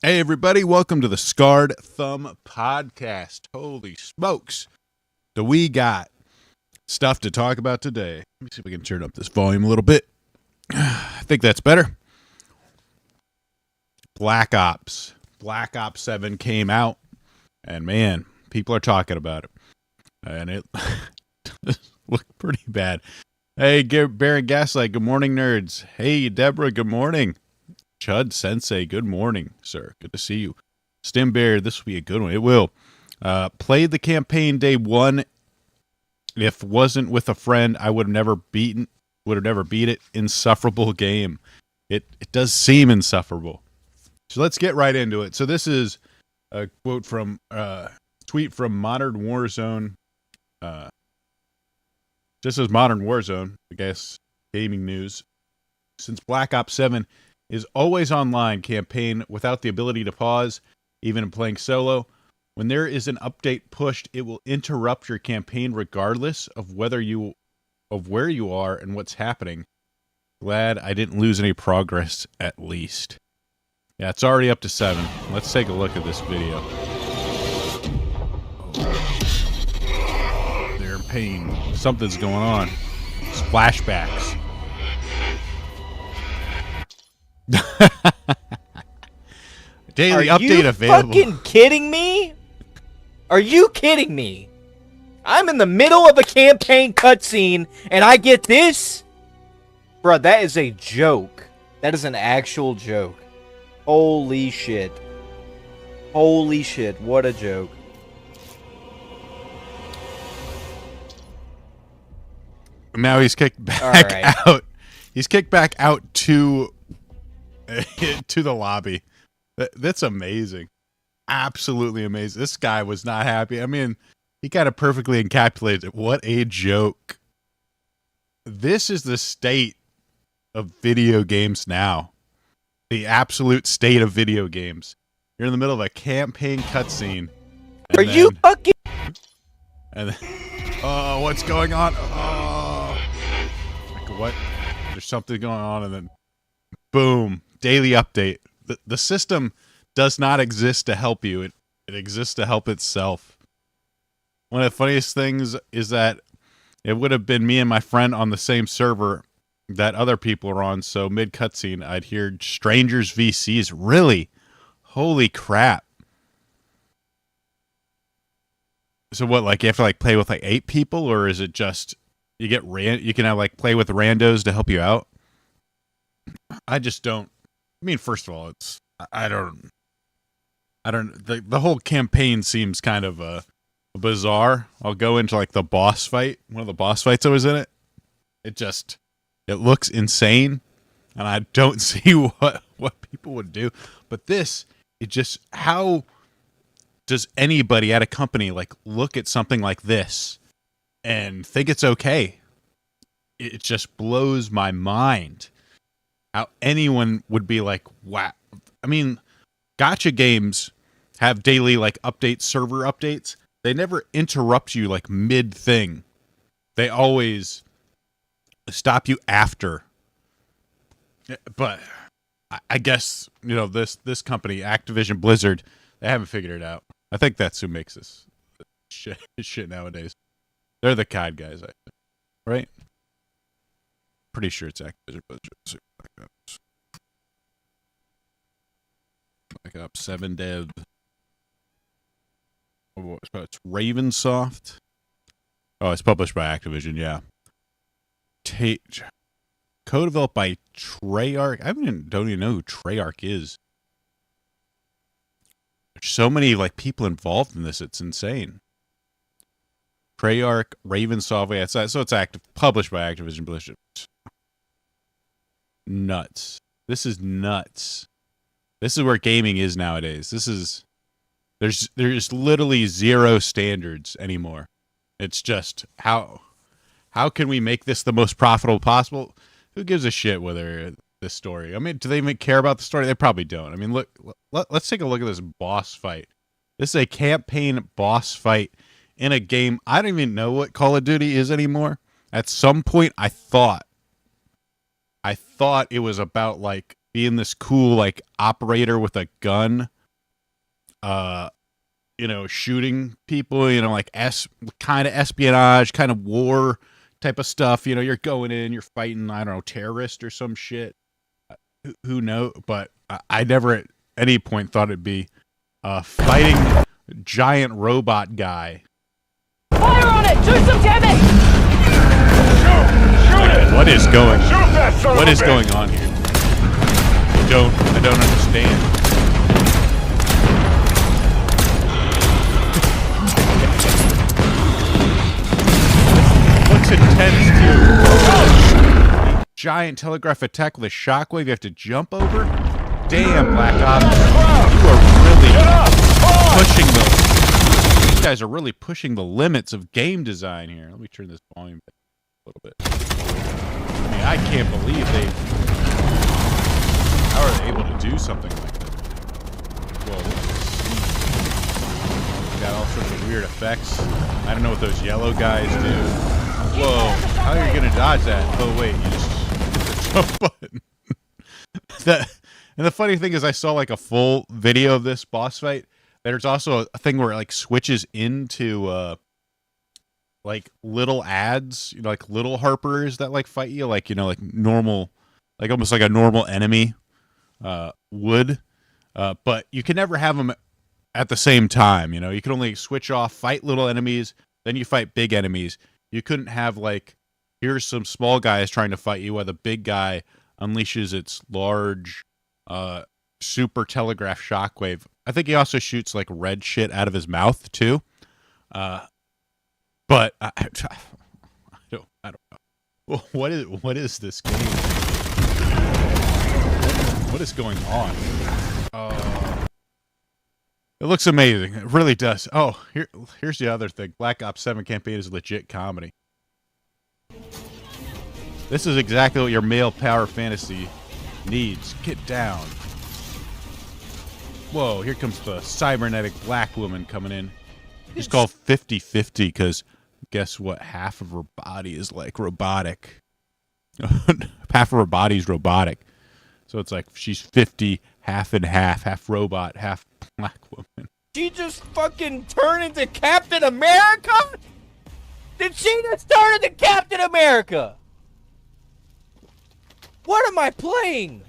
Hey everybody, welcome to the Scarred Thumb Podcast. Holy smokes. So we got stuff to talk about today. Let me see if we can turn up this volume a little bit. I think that's better. Black Ops 7 came out, and man, people are talking about it. And it looked pretty bad. Hey, Baron Gaslight, good morning, nerds. Hey, Deborah, good morning. Chud Sensei, good morning, sir. Good to see you. Stim Bear, this will be a good one. It will. Played the campaign day one. If wasn't with a friend, I would have never beat it. Insufferable game. It does seem insufferable. So let's get right into it. So this is a quote from tweet from Modern Warzone. This is Modern Warzone, I guess, gaming news. Since Black Ops 7 is always online campaign without the ability to pause, even in playing solo, when there is an update pushed, it will interrupt your campaign regardless of where you are and what's happening. Glad I didn't lose any progress at least. Yeah, it's already up to 7. Let's take a look at this video. They're in pain. Something's going on. It's flashbacks. Daily update available. Are you fucking kidding me? Are you kidding me? I'm in the middle of a campaign cutscene and I get this? Bruh, that is a joke. That is an actual joke. Holy shit. Holy shit, what a joke. Now he's kicked back out. He's kicked back out to the lobby. That's amazing. Absolutely amazing. This guy was not happy. I mean, he kind of perfectly encapsulated it. What a joke. This is the state of video games now. The absolute state of video games. You're in the middle of a campaign cutscene. Are you fucking... And then, oh, what's going on? Oh. Like, what? There's something going on, and then boom. Daily update. The system does not exist to help you. It exists to help itself. One of the funniest things is that it would have been me and my friend on the same server that other people are on, so mid cutscene I'd hear strangers VCs. Really? Holy crap. So what, like you have to like play with like 8 people, or is it just you can have like play with randos to help you out? I just don't. I mean, first of all, I don't, the whole campaign seems kind of bizarre. I'll go into like the boss fight, one of the boss fights that was in it. It looks insane, and I don't see what people would do. But how does anybody at a company like look at something like this and think it's okay? It just blows my mind. How anyone would be like, wow. I mean, gacha games have daily like server updates. They never interrupt you like mid thing. They always stop you after. But I guess, you know, this company, Activision Blizzard, they haven't figured it out. I think that's who makes this shit nowadays. They're the COD guys, I think. Right? Pretty sure it's Activision Blizzard. Black Ops 7 dev. Oh, it's Ravensoft. Oh, it's published by Activision, yeah. Co-developed by Treyarch. I don't even know who Treyarch is. There's so many like people involved in this, it's insane. Treyarch, Ravensoft, yeah, so it's published by Activision Blizzard. Nuts. This is nuts. This is where gaming is nowadays. There's literally zero standards anymore. It's just how can we make this the most profitable possible? Who gives a shit whether this story? I mean, do they even care about the story? They probably don't. I mean, let's take a look at this boss fight. This is a campaign boss fight in a game. I don't even know what Call of Duty is anymore. At some point, I thought it was about like being this cool like operator with a gun shooting people, like kind of espionage, kind of war type of stuff. You're going in, you're fighting, I don't know, terrorist or some shit. Who knows? But I never at any point thought it'd be fighting giant robot guy. Fire on it! Do some damage! Shoot it! What is going on here? I don't understand. Looks intense too. Giant telegraph attack with a shockwave you have to jump over. Damn, Black Ops, you are really pushing these guys are really pushing the limits of game design here. Let me turn this volume back a little bit. I mean, I can't believe how are they able to do something like that? Whoa, got all sorts of weird effects. I don't know what those yellow guys do. Whoa, how are you gonna dodge that? Oh wait, you just hit the jump button. And the funny thing is, I saw like a full video of this boss fight. There's also a thing where it like switches into like little ads, like little harpers that like fight you, like like normal, like almost like a normal enemy would. But you can never have them at the same time. You can only switch off, fight little enemies, then you fight big enemies. You couldn't have like, here's some small guys trying to fight you while the big guy unleashes its large super telegraph shockwave. I think he also shoots like red shit out of his mouth too. But I don't know. What is this game? What is going on? It looks amazing. It really does. Oh, here's the other thing. Black Ops 7 campaign is legit comedy. This is exactly what your male power fantasy needs. Get down. Whoa, here comes the cybernetic black woman coming in. She's called 50-50 because guess what? Half of her body is like robotic. Half of her body's robotic. So it's like she's 50, half and half robot, half black woman. She just fucking turned into Captain America? Did she just turn into Captain America? What am I playing?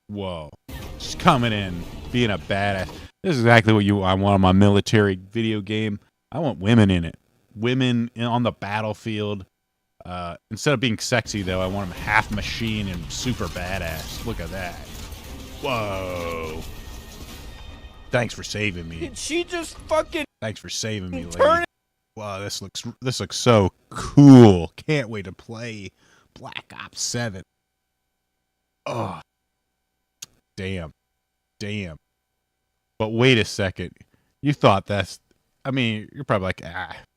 Whoa. She's coming in, being a badass. This is exactly what I want on my military video game. I want women in it. Women on the battlefield. Instead of being sexy, though, I want them half machine and super badass. Look at that. Whoa. Thanks for saving me. Did she just fucking... Thanks for saving me, lady. Wow, this looks so cool. Can't wait to play Black Ops 7. Oh. Damn. But wait a second. You thought that's... I mean, you're probably like,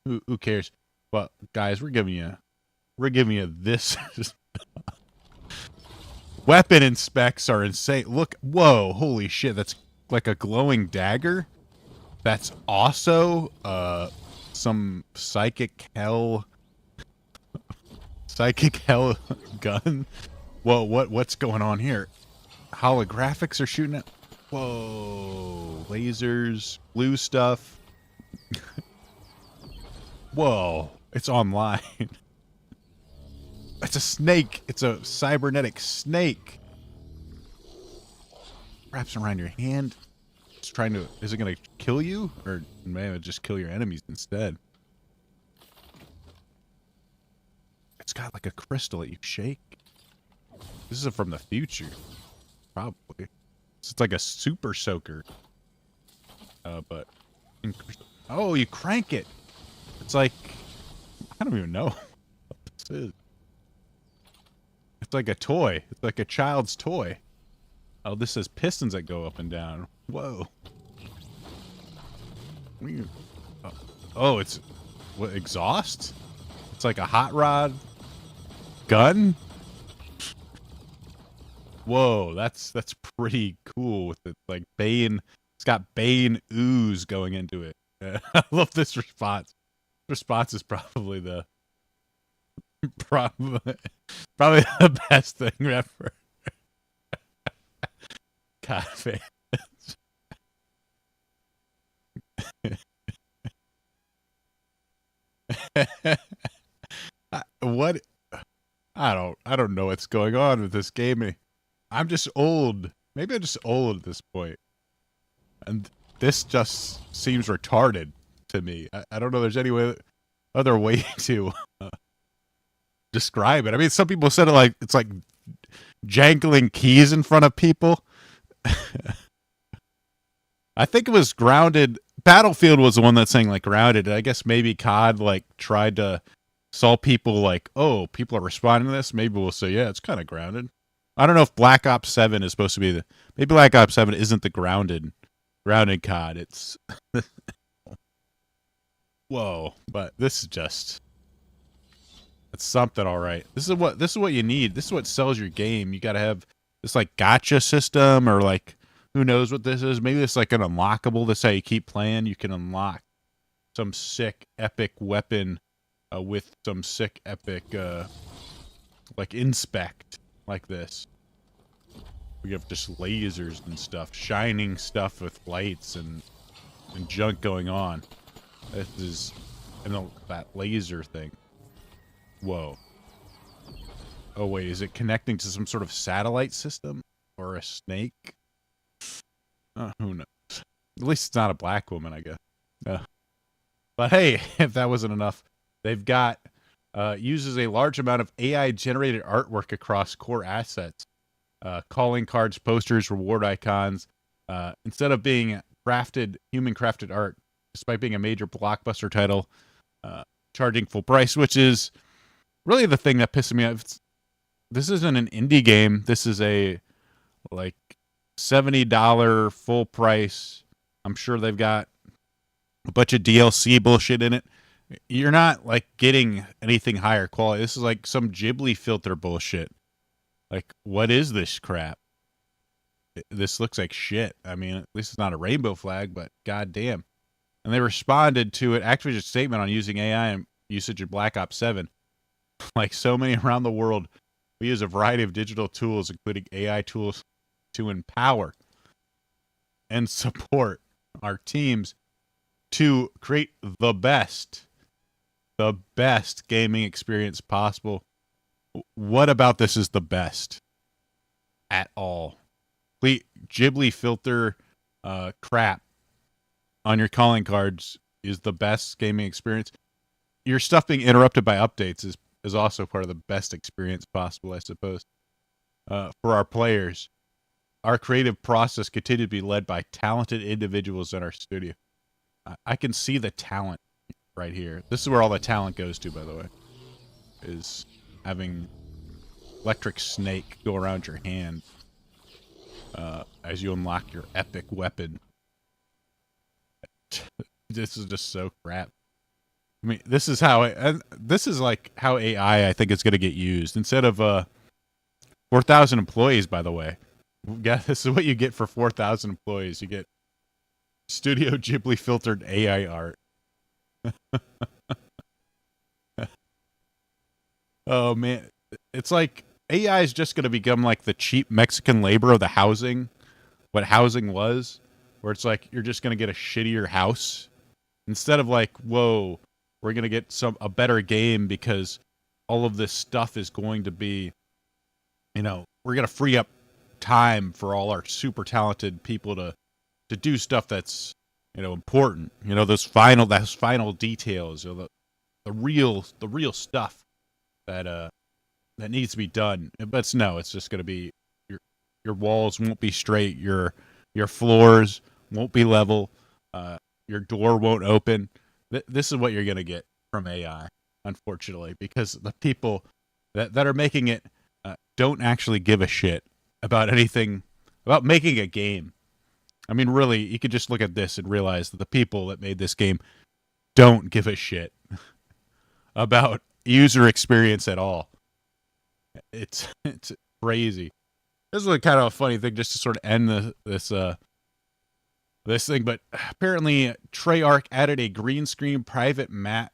who cares? But guys, we're giving you this. Weapon and specs are insane. Look, whoa, holy shit, that's like a glowing dagger. That's also some psychic hell gun. Whoa, what's going on here? Holographics are shooting at... Whoa, lasers, blue stuff. Whoa, it's online. It's a snake. It's a cybernetic snake. Wraps around your hand. It's trying to... Is it going to kill you? Or maybe it'll just kill your enemies instead. It's got like a crystal that you shake. This is from the future. Probably. It's like a super soaker. But... Oh, you crank it. It's like... I don't even know what this is. It's like a toy. It's like a child's toy. Oh, this says pistons that go up and down. Whoa. Oh, it's... What, exhaust? It's like a hot rod gun? Whoa, that's pretty cool with it. Like Bane... It's got Bane ooze going into it. I love this response. Response is probably the... Probably the best thing ever. God, man. What? I don't know what's going on with this game. I'm just old. Maybe I'm just old at this point. And this just seems retarded to me. I don't know there's any other way to describe it. I mean, some people said it's like jangling keys in front of people. I think it was Grounded. Battlefield was the one that's saying like Grounded. I guess maybe COD like tried to saw people like, oh, people are responding to this. Maybe we'll say, yeah, it's kind of Grounded. I don't know if Black Ops 7 is supposed to be maybe Black Ops 7 isn't the grounded COD. It's whoa, but this is just it's something, all right. This is what you need. This is what sells your game. You got to have this like gotcha system, or like who knows what this is. Maybe it's like an unlockable. That's how you keep playing. You can unlock some sick epic weapon with some sick epic like inspect like this. We have just lasers and stuff, shining stuff with lights and junk going on. This is that laser thing. Whoa. Oh wait, is it connecting to some sort of satellite system or a snake? Who knows? At least it's not a black woman, I guess. But hey, if that wasn't enough, they've got uses a large amount of AI-generated artwork across core assets, calling cards, posters, reward icons. Instead of being human-crafted art, despite being a major blockbuster title, charging full price, which is really the thing that pisses me off. This isn't an indie game. This is a like $70 full price. I'm sure they've got a bunch of DLC bullshit in it. You're not like getting anything higher quality. This is like some Ghibli filter bullshit. Like, what is this crap? This looks like shit. I mean, at least it's not a rainbow flag, but goddamn. And they responded to it, Activision's statement on using AI and usage in Black Ops 7. Like so many around the world, we use a variety of digital tools, including AI tools, to empower and support our teams to create the best gaming experience possible. What about this is the best at all? Ghibli filter crap on your calling cards is the best gaming experience. Your stuff being interrupted by updates is also part of the best experience possible, I suppose. For our players, our creative process continued to be led by talented individuals in our studio. I can see the talent right here. This is where all the talent goes to, by the way, is having electric snake go around your hand as you unlock your epic weapon. This is just so crap. I mean, this is like how AI I think is going to get used. Instead of 4,000 employees, by the way. Yeah, this is what you get for 4,000 employees. You get Studio Ghibli filtered AI art. Oh man, it's like AI is just going to become like the cheap Mexican labor of the housing, what housing was, where it's like you're just going to get a shittier house instead of like, whoa, we're going to get a better game because all of this stuff is going to be, we're going to free up time for all our super talented people to do stuff that's important. Those final details, the real stuff that needs to be done. But no, it's just going to be your walls won't be straight, your floors won't be level, your door won't open. This is what you're going to get from AI, unfortunately, because the people that are making it don't actually give a shit about anything, about making a game. I mean, really, you could just look at this and realize that the people that made this game don't give a shit about user experience at all. It's crazy. This is kind of a funny thing just to sort of end this thing, but apparently Treyarch added a green screen private match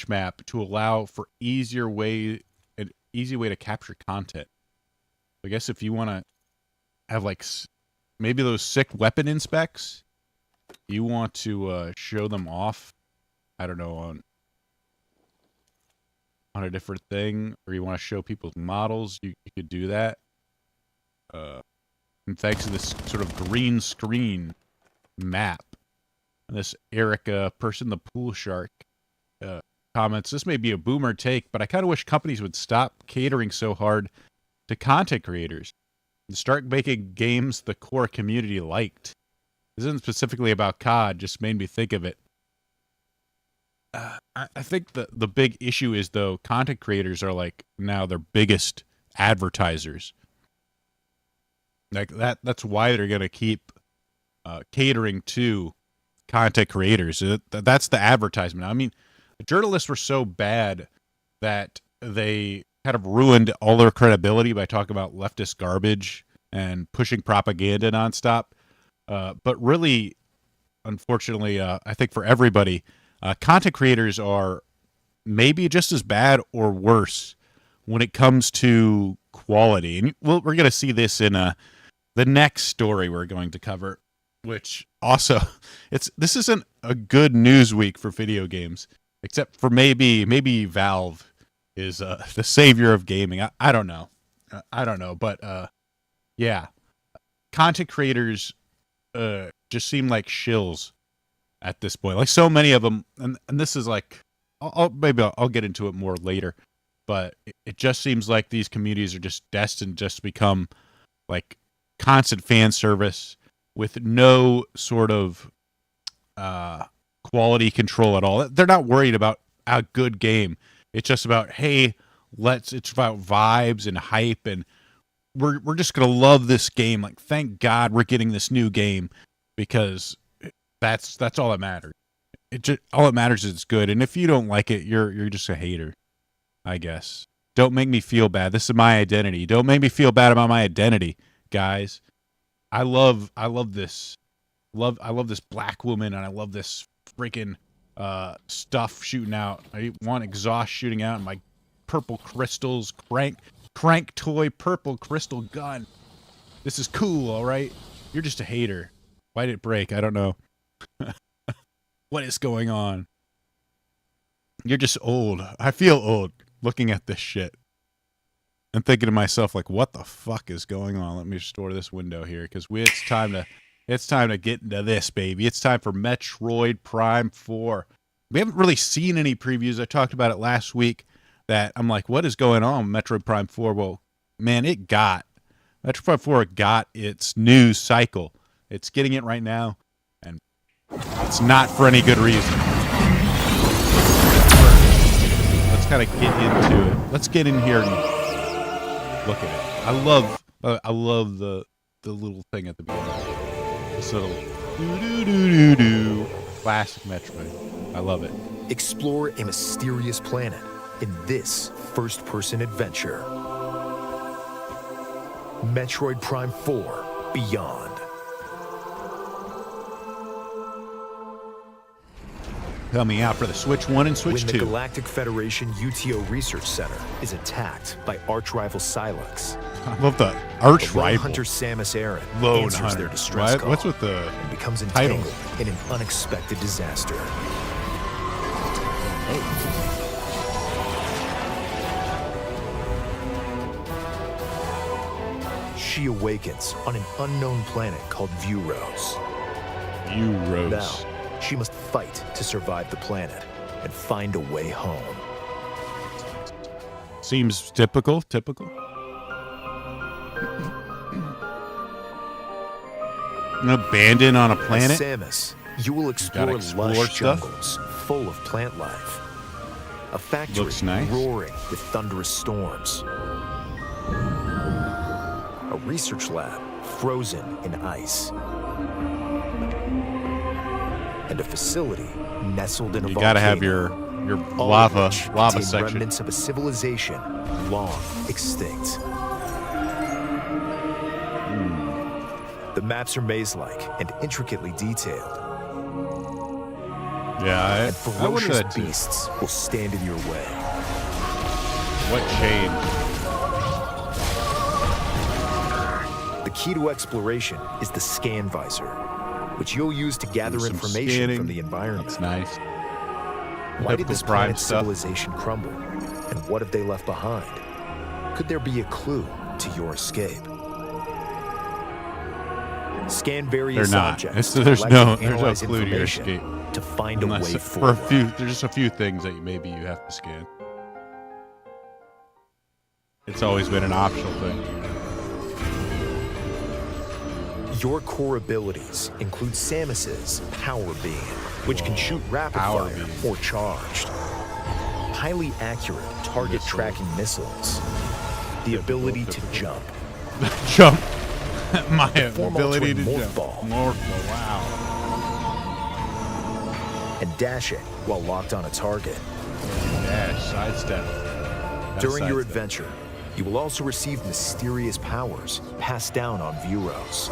map to allow for an easy way to capture content. I guess if you want to have like maybe those sick weapon inspects, you want to show them off I don't know, on a different thing, or you want to show people's models, you could do that. And thanks to this sort of green screen map, this Erica person, the pool shark, comments, this may be a boomer take, but I kind of wish companies would stop catering so hard to content creators and start making games the core community liked. This isn't specifically about COD, just made me think of it. I think the big issue is, though, content creators are like now their biggest advertisers. Like that's why they're going to keep catering to content creators. That's the advertisement. I mean, journalists were so bad that they kind of ruined all their credibility by talking about leftist garbage and pushing propaganda nonstop. But really, unfortunately, I think for everybody, content creators are maybe just as bad or worse when it comes to quality. And we're going to see this in the next story we're going to cover, which also, this isn't a good news week for video games, except for maybe Valve is the savior of gaming. I don't know. But yeah, content creators just seem like shills at this point. Like so many of them, and this is like, I'll get into it more later, but it just seems like these communities are just destined just to become like constant fan service with no sort of quality control at all. They're not worried about a good game. It's just about, hey, it's about vibes and hype, and we're just gonna love this game. Like, thank God we're getting this new game, because that's all that matters. All that matters is it's good, and if you don't like it, you're just a hater, I guess. Don't make me feel bad. This is my identity. Don't make me feel bad about my identity, guys. I love this. I love this black woman, and I love this freaking stuff shooting out. I want exhaust shooting out, and my purple crystals, crank toy purple crystal gun. This is cool, all right? You're just a hater. Why did it break? I don't know. What is going on? You're just old. I feel old looking at this shit. I'm thinking to myself, like, what the fuck is going on? Let me restore this window here, because it's time to get into this, baby. It's time for Metroid Prime 4. We haven't really seen any previews. I talked about it last week, that I'm like, what is going on with Metroid Prime 4? Well, man, Metroid Prime 4 got its news cycle. It's getting it right now, and it's not for any good reason. Let's kind of get into it. Let's get in here and look at it. I love the little thing at the beginning. This little do classic Metroid. I love it. Explore a mysterious planet in this first-person adventure. Metroid Prime 4 Beyond. Coming out for the Switch 1 and Switch 2. When the Galactic Federation UTO Research Center is attacked by arch-rival Silex, I love the arch-rival. Hunter Samus Aran Lone answers Hunter. their distress call What's with the and becomes title? entangled in an unexpected disaster. She awakens on an unknown planet called Vuros. Now, she must fight to survive the planet and find a way home. Seems typical. An abandoned on a planet. As Samus, you will explore lush jungles full of plant life. A factory Looks nice. roaring with thunderous storms. A research lab frozen in ice. And a facility nestled in a volcano. You gotta have your All lava of which contain section. remnants of a civilization long extinct. The maps are maze-like and intricately detailed. Yeah, And I wonder ferocious that too. beasts will stand in your way. What shade? The key to exploration is the scan visor, which you'll use to gather Some information scanning. from the environment. That's nice. Why did this Typical Prime planet's stuff. civilization crumble? And what have they left behind? Could there be a clue to your escape? Scan various They're not. objects. There's collect no and analyze clue to your information escape. to find a Unless way for a forward. few, there's just a few things that maybe you have to scan. It's always been an optional thing. Your core abilities include Samus's Power Beam, which can shoot rapid Power fire beam. or charged. Highly accurate target tracking missiles. The ability to jump. Jump. My form ability to altering jump. morph ball. Morph ball, wow. And dashing while locked on a target. Dash, sidestep. During your Sidestep. adventure, you will also receive mysterious powers passed down on Vuros.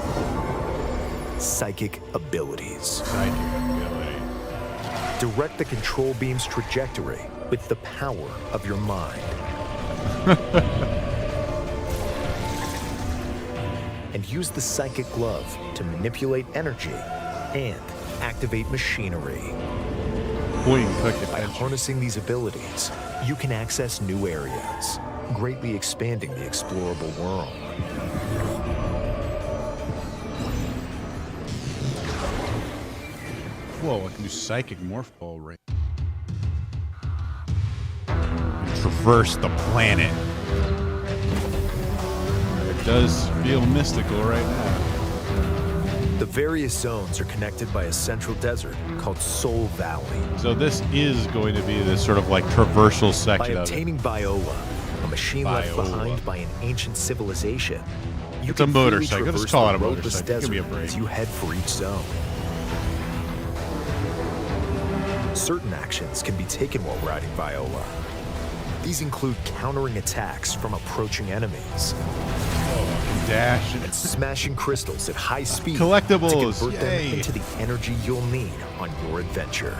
Psychic abilities. Psychic ability. Direct the control beam's trajectory with the power of your mind. And use the psychic glove to manipulate energy and activate machinery. Point and click By adventure. harnessing these abilities, you can access new areas, greatly expanding the explorable world. Whoa, I can do psychic morph ball right. Traverse the planet. It does feel mystical right now. The various zones are connected by a central desert called Soul Valley. So this is going to be this sort of like traversal By section of it. obtaining Viola, a machine left Viola. behind by an ancient civilization, you It's a can freely motorcycle. Just traverse call the it a roadless motorcycle. Give desert me a break. as you head for each zone. Certain actions can be taken while riding Viola. These include countering attacks from approaching enemies Dash. and smashing crystals at high speed Collectibles, to convert yay. them into the energy you'll need on your adventure.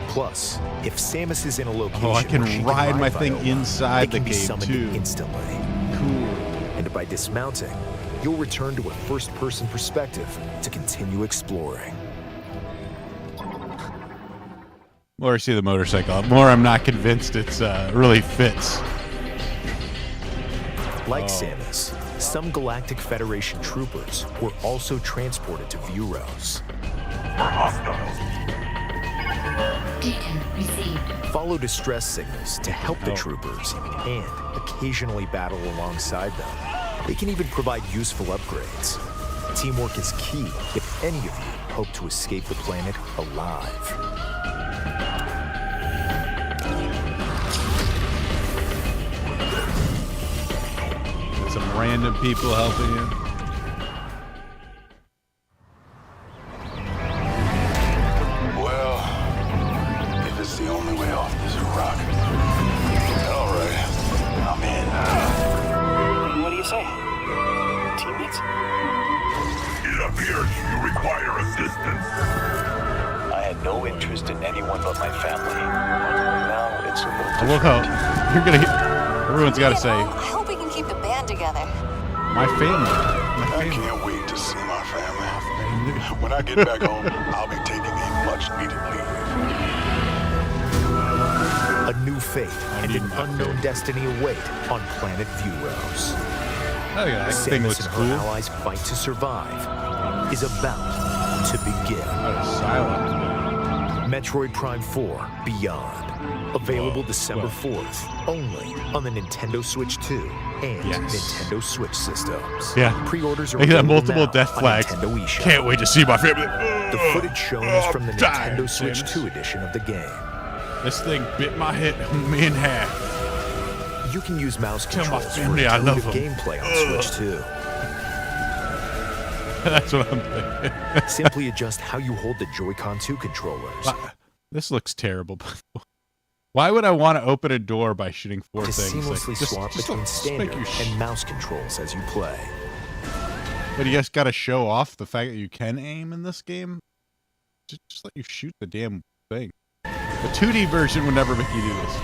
Plus, if Samus is in a location Oh, I can where she ride my thing Viola, inside it can the be cave, summoned too. instantly. Cool. And by dismounting, you'll return to a first-person perspective to continue exploring. More I see the motorcycle, the more I'm not convinced it's really fits. Like Samus, some Galactic Federation troopers were also transported to Vuros. Data received. Follow distress signals to help the troopers and occasionally battle alongside them. They can even provide useful upgrades. Teamwork is key if any of you hope to escape the planet alive. Some random people helping you. Well, if it's the only way off this rock, all right, I'm in. What do you say? Teammates? It appears you require assistance. I had no interest in anyone but my family. Now it's a little I woke up. You're gonna. Everyone's got to say, I hope we can keep the band together. my family. My I family. can't wait to see my family. When I get back home, I'll be taking a much-needed leave. A new fate and need an my unknown fate. destiny await on planet Vuros. Oh yeah, that thing Samus looks and cool. her allies' fight to survive is about to begin. Out of silence. Metroid Prime 4 Beyond. Available Whoa, December whoa. 4th, only on the Nintendo Switch 2 and Yes. Nintendo Switch systems. Yeah. Pre-orders are They got available multiple now death on flags. Nintendo eShop. Can't wait to see my family. The footage shown is from the Die, Nintendo Switch Samus. 2 edition of the game. This thing bit my head me in half. You can use mouse Tell my controls for family I love intuitive 'em. gameplay on Switch 2. That's what I'm thinking. Simply adjust how you hold the Joy-Con 2 controllers This looks terrible. Why would I want to open a door by shooting four to things? seamlessly Like, just- swap just between make standard you and mouse controls as you play. But you guys got to show off the fact that you can aim in this game. Just let you shoot the damn thing. The 2D version would never make you do this.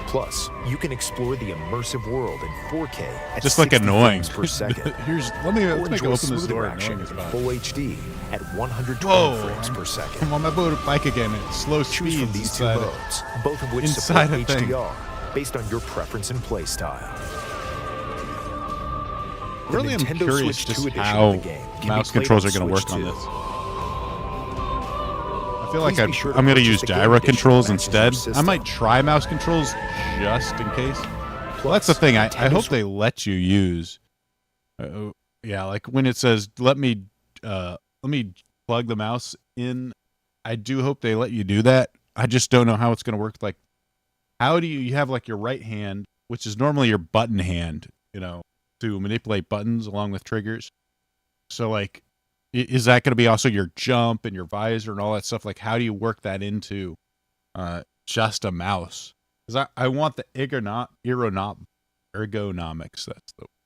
Plus, you can explore the immersive world in 4K at Just like 60 annoying. frames per second. Let's make Or open enjoy this smoother door. action Annoying in as fuck. full HD at 120 Whoa, frames per second. I'm on my bike again at slow Choose speeds from these two inside. modes, both of which inside support a thing. HDR based on your preference and playstyle. Really, I'm Nintendo curious Switch just 2 edition how of the game can be mouse played controls on are going to work Switch on 2. this. I feel like Please be sure to I'm going to purchase use the game gyro edition controls that matches your instead. I might system. try mouse controls just in case. Well, that's the thing. I hope they let you use. Yeah, like when it says let me plug the mouse in. I do hope they let you do that. I just don't know how it's going to work. Like, how do you have like your right hand, which is normally your button hand, to manipulate buttons along with triggers. So like, is that going to be also your jump and your visor and all that stuff? Like, how do you work that into just a mouse? Because I want the ergonomics.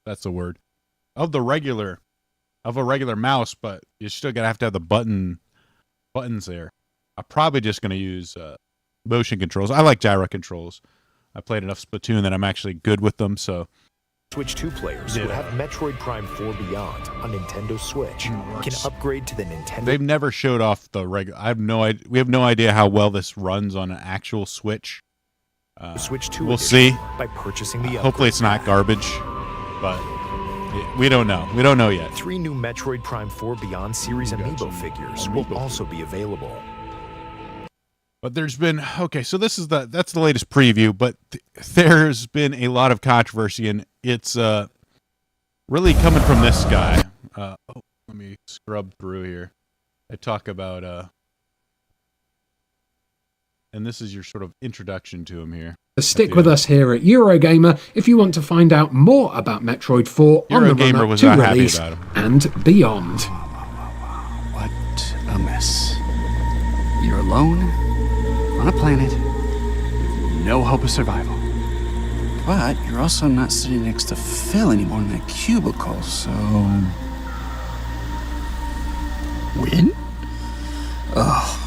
That's the word of a regular mouse, but you're still gonna have to have the buttons there. I'm probably just gonna use motion controls. I like gyro controls. I played enough Splatoon that I'm actually good with them. So Switch 2 players who have Metroid Prime 4 Beyond on Nintendo Switch can upgrade to the Nintendo. They've never showed off the regular. I have no idea. We have no idea how well this runs on an actual Switch. Switch 2 we'll edition see. By purchasing the hopefully it's not garbage, but we don't know. We don't know yet. 3 new Metroid Prime 4 Beyond series amiibo figures will also be available. But there's been so that's the latest preview, but there's been a lot of controversy, and it's really coming from this guy. Let me scrub through here. I talk about and this is your sort of introduction to him here. Stick with us here at Eurogamer if you want to find out more about Metroid 4 on the Eurogamer run-up was to not happy release about him. and beyond. What a mess. You're alone on a planet, no hope of survival. But you're also not sitting next to Phil anymore in that cubicle, so... Win? Ugh.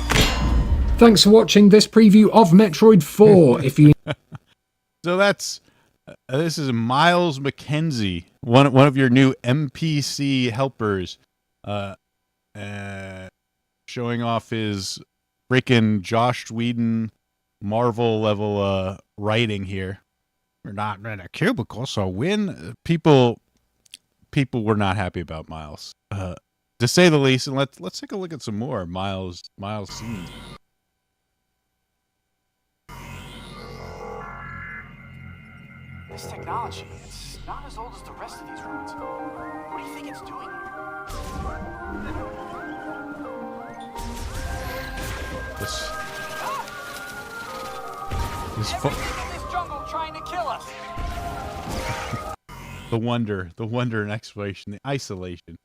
Thanks for watching this preview of Metroid 4. If you So that's this is Miles McKenzie, one of your new NPC helpers, showing off his freaking Josh Whedon Marvel level writing here. We're not in a cubicle, so when people were not happy about Miles, to say the least. And let's take a look at some more Miles scenes. This technology, it's not as old as the rest of these ruins. What do you think it's doing here? This Everything in this jungle trying to kill us. the wonder and exploration, the isolation.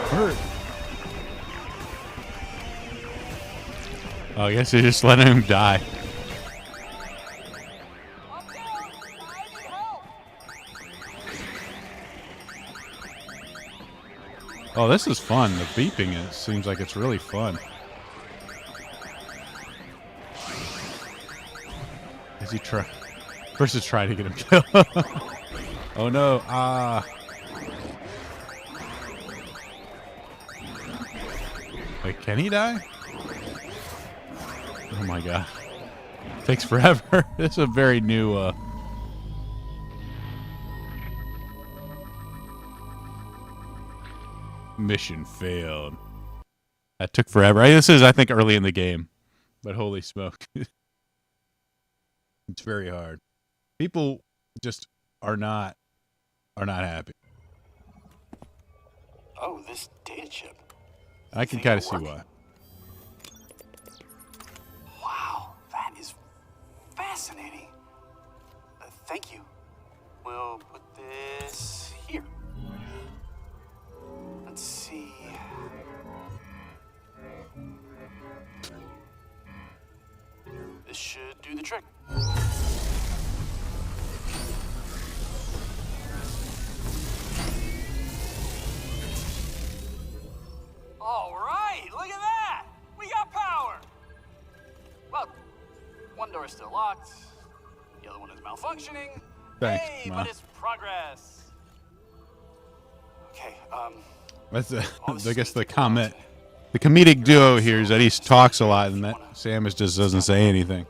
Hurt. Oh, I guess you're just letting him die. Oh, this is fun. The beeping, it seems like it's really fun. Is he trying? Chris is trying to get him killed. Oh no! Wait, can he die? Oh my god. Takes forever. This is a very new mission failed. That took forever. This is, I think, early in the game. But holy smoke. It's very hard. People just are not happy. Oh, this data chip. I can kind of see why. Wow, that is fascinating. Thank you. We'll put this here. Let's see. door is still locked. The other one is malfunctioning. Thanks, Hey, Ma. but it's progress. Okay, That's I guess the comment. The comedic duo here is that he talks a lot, and that Samus just doesn't say anything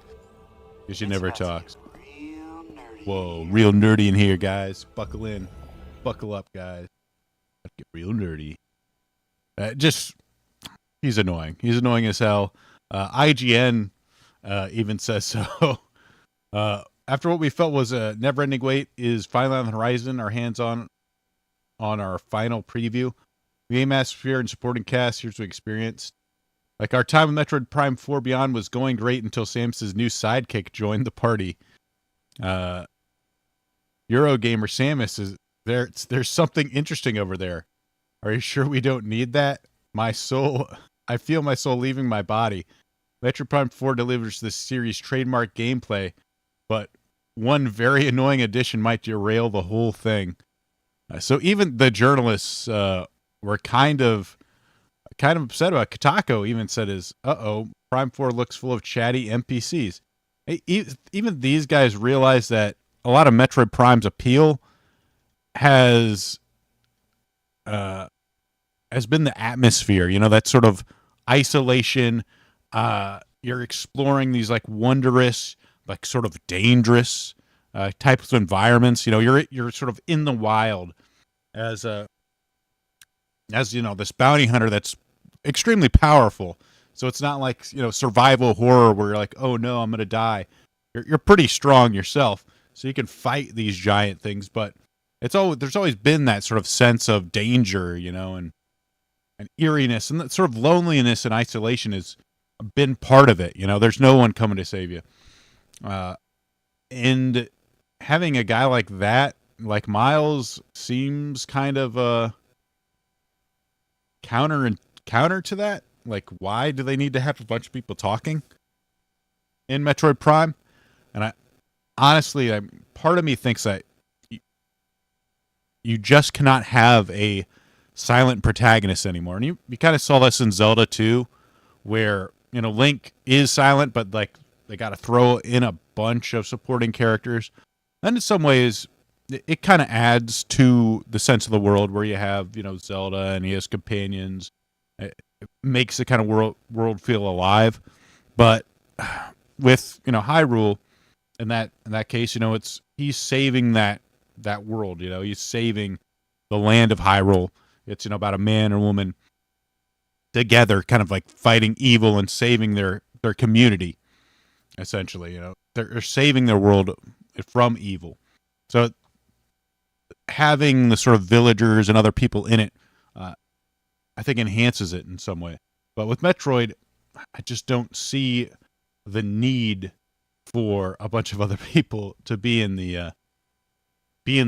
because she never talks. Whoa, real nerdy in here, guys. Buckle in, buckle up, guys. Get real nerdy. He's annoying. He's annoying as hell. IGN even says so. After what we felt was a never-ending wait is finally on the horizon. Our hands on our final preview. The game atmosphere and supporting cast, here's what we experienced. Like our time with Metroid Prime 4 Beyond was going great until Samus's new sidekick joined the party. Eurogamer Samus is there. There's something interesting over there. Are you sure we don't need that? I feel my soul leaving my body. Metroid Prime 4 delivers this series' trademark gameplay, but one very annoying addition might derail the whole thing. So even the journalists were kind of upset about it. Kotaku even said Prime 4 looks full of chatty NPCs. Even these guys realize that a lot of Metroid Prime's appeal has been the atmosphere, that sort of isolation. You're exploring these like wondrous, like sort of dangerous types of environments. You're sort of in the wild as this bounty hunter that's extremely powerful. So it's not like survival horror where you're like, oh no, I'm gonna die. You're pretty strong yourself, so you can fight these giant things. But there's always been that sort of sense of danger, and eeriness, and that sort of loneliness and isolation has been part of it. There's no one coming to save you, and having a guy like that, like Miles, seems kind of counter to that. Like, why do they need to have a bunch of people talking in Metroid Prime? And honestly, part of me thinks that you just cannot have a silent protagonist anymore. And you kind of saw this in Zelda 2, where Link is silent, but like they got to throw in a bunch of supporting characters. And in some ways, it kind of adds to the sense of the world where you have Zelda and he has companions. It makes the kind of world feel alive. But with Hyrule, in that case, he's saving that world. He's saving the land of Hyrule. It's about a man and woman together, kind of like fighting evil and saving their community. Essentially, they're saving their world from evil. So having the sort of villagers and other people in it, I think enhances it in some way. But with Metroid, I just don't see the need for a bunch of other people to be in the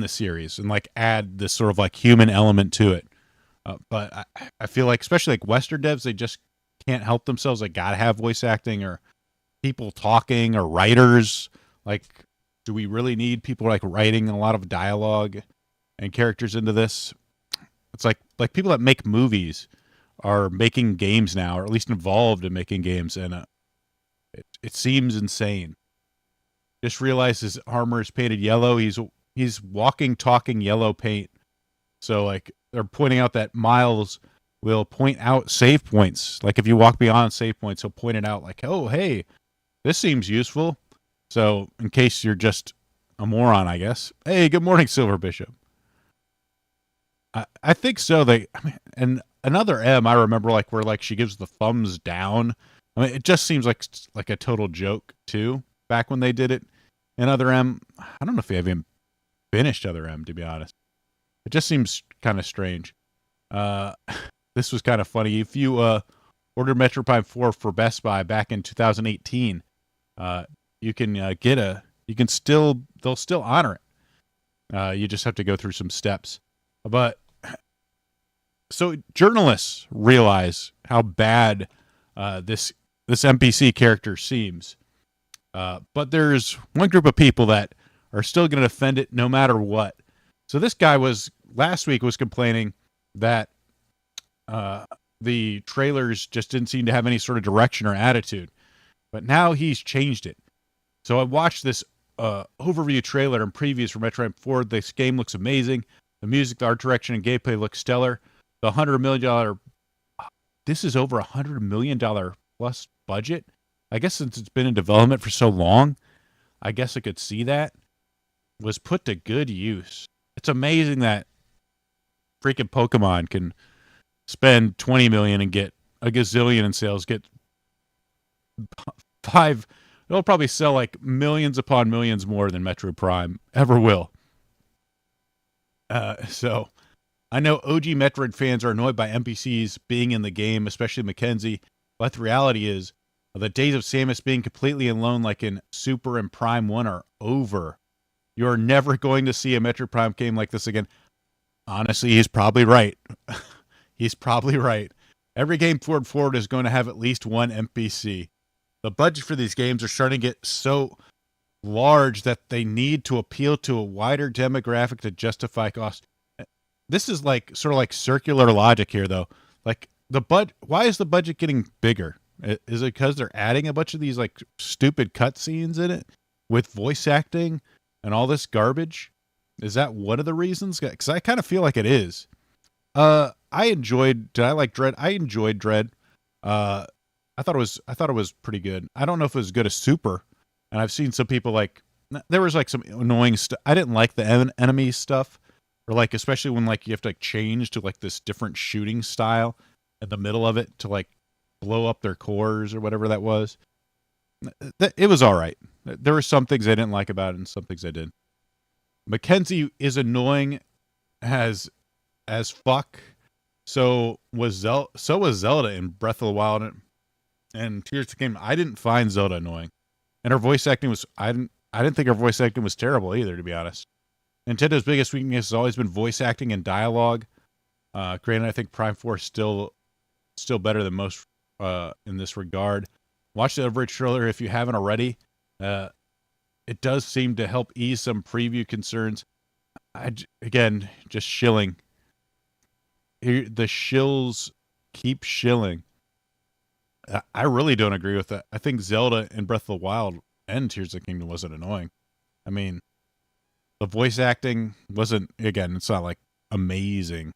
series and like add this sort of like human element to it. But I feel like, especially like Western devs, they just can't help themselves. They gotta have voice acting or people talking or writers. Like, do we really need people like writing a lot of dialogue and characters into this? It's like people that make movies are making games now, or at least involved in making games, and it seems insane. Just realized his armor is painted yellow. He's walking, talking yellow paint. So like they're pointing out that Miles will point out save points. Like if you walk beyond save points, he'll point it out. Like, oh hey, this seems useful. So in case you're just a moron, I guess. Hey, good morning, Silver Bishop. I think so. And another M I remember like where like she gives the thumbs down. I mean, it just seems like a total joke too. Back when they did it in Other M, I don't know if they even finished Other M, to be honest. It just seems kind of strange. This was kind of funny. If you ordered Metroid Prime 4 for Best Buy back in 2018, you can they'll still honor it. You just have to go through some steps. But so journalists realize how bad this NPC character seems. But there's one group of people that are still going to defend it no matter what. So this guy last week was complaining that the trailers just didn't seem to have any sort of direction or attitude. But now he's changed it. So I watched this overview trailer and previews for Metroid 4. This game looks amazing. The music, the art direction, and gameplay look stellar. The $100 million. This is over $100 million plus budget. I guess since it's been in development for so long, I guess I could see that was put to good use. It's amazing that freaking Pokemon can spend $20 million and get a gazillion in sales. Get five. It'll probably sell like millions upon millions more than Metroid Prime ever will. So I know OG Metroid fans are annoyed by NPCs being in the game, especially Mackenzie. But the reality is, the days of Samus being completely alone, like in Super and Prime 1, are over. You're never going to see a Metroid Prime game like this again. Honestly, he's probably right. He's probably right. Every game forward is going to have at least one NPC. The budget for these games are starting to get so large that they need to appeal to a wider demographic to justify cost. This is like sort of like circular logic here, though. Like why is the budget getting bigger? Is it because they're adding a bunch of these like stupid cutscenes in it with voice acting and all this garbage? Is that one of the reasons? Because I kind of feel like it is. Did I like Dread? I enjoyed Dread. I thought it was pretty good. I don't know if it was as good as Super. And I've seen some people like, there was like some annoying stuff. I didn't like the enemy stuff, or like, especially when like you have to like change to like this different shooting style in the middle of it to like blow up their cores or whatever that was. It was all right. There were some things I didn't like about it and some things I did. Mackenzie is annoying as fuck. So was Zelda in Breath of the Wild and Tears of the Kingdom. I didn't find Zelda annoying. And her voice acting was I didn't think her voice acting was terrible either, to be honest. Nintendo's biggest weakness has always been voice acting and dialogue. Granted, I think Prime 4 is still better than most in this regard. Watch the overage trailer if you haven't already. It does seem to help ease some preview concerns. Again, just shilling. The shills keep shilling. I really don't agree with that. I think Zelda and Breath of the Wild and Tears of the Kingdom wasn't annoying. I mean, the voice acting wasn't, again, it's not like amazing,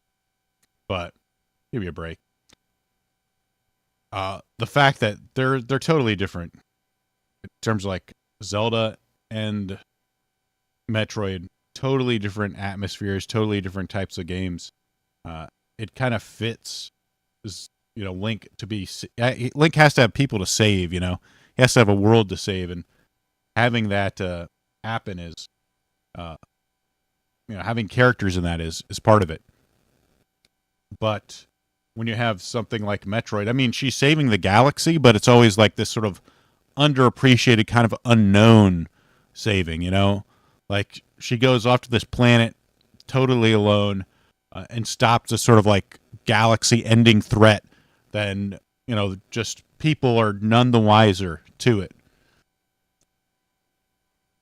but give me a break. The fact that they're totally different in terms of like Zelda and Metroid, totally different atmospheres, totally different types of games. It kind of fits, Link to be. Link has to have people to save. He has to have a world to save, and having that happen is, having characters in that is part of it. But when you have something like Metroid, I mean, she's saving the galaxy, but it's always like this sort of underappreciated kind of unknown saving, like she goes off to this planet totally alone and stops a sort of like galaxy ending threat. Then, just people are none the wiser to it.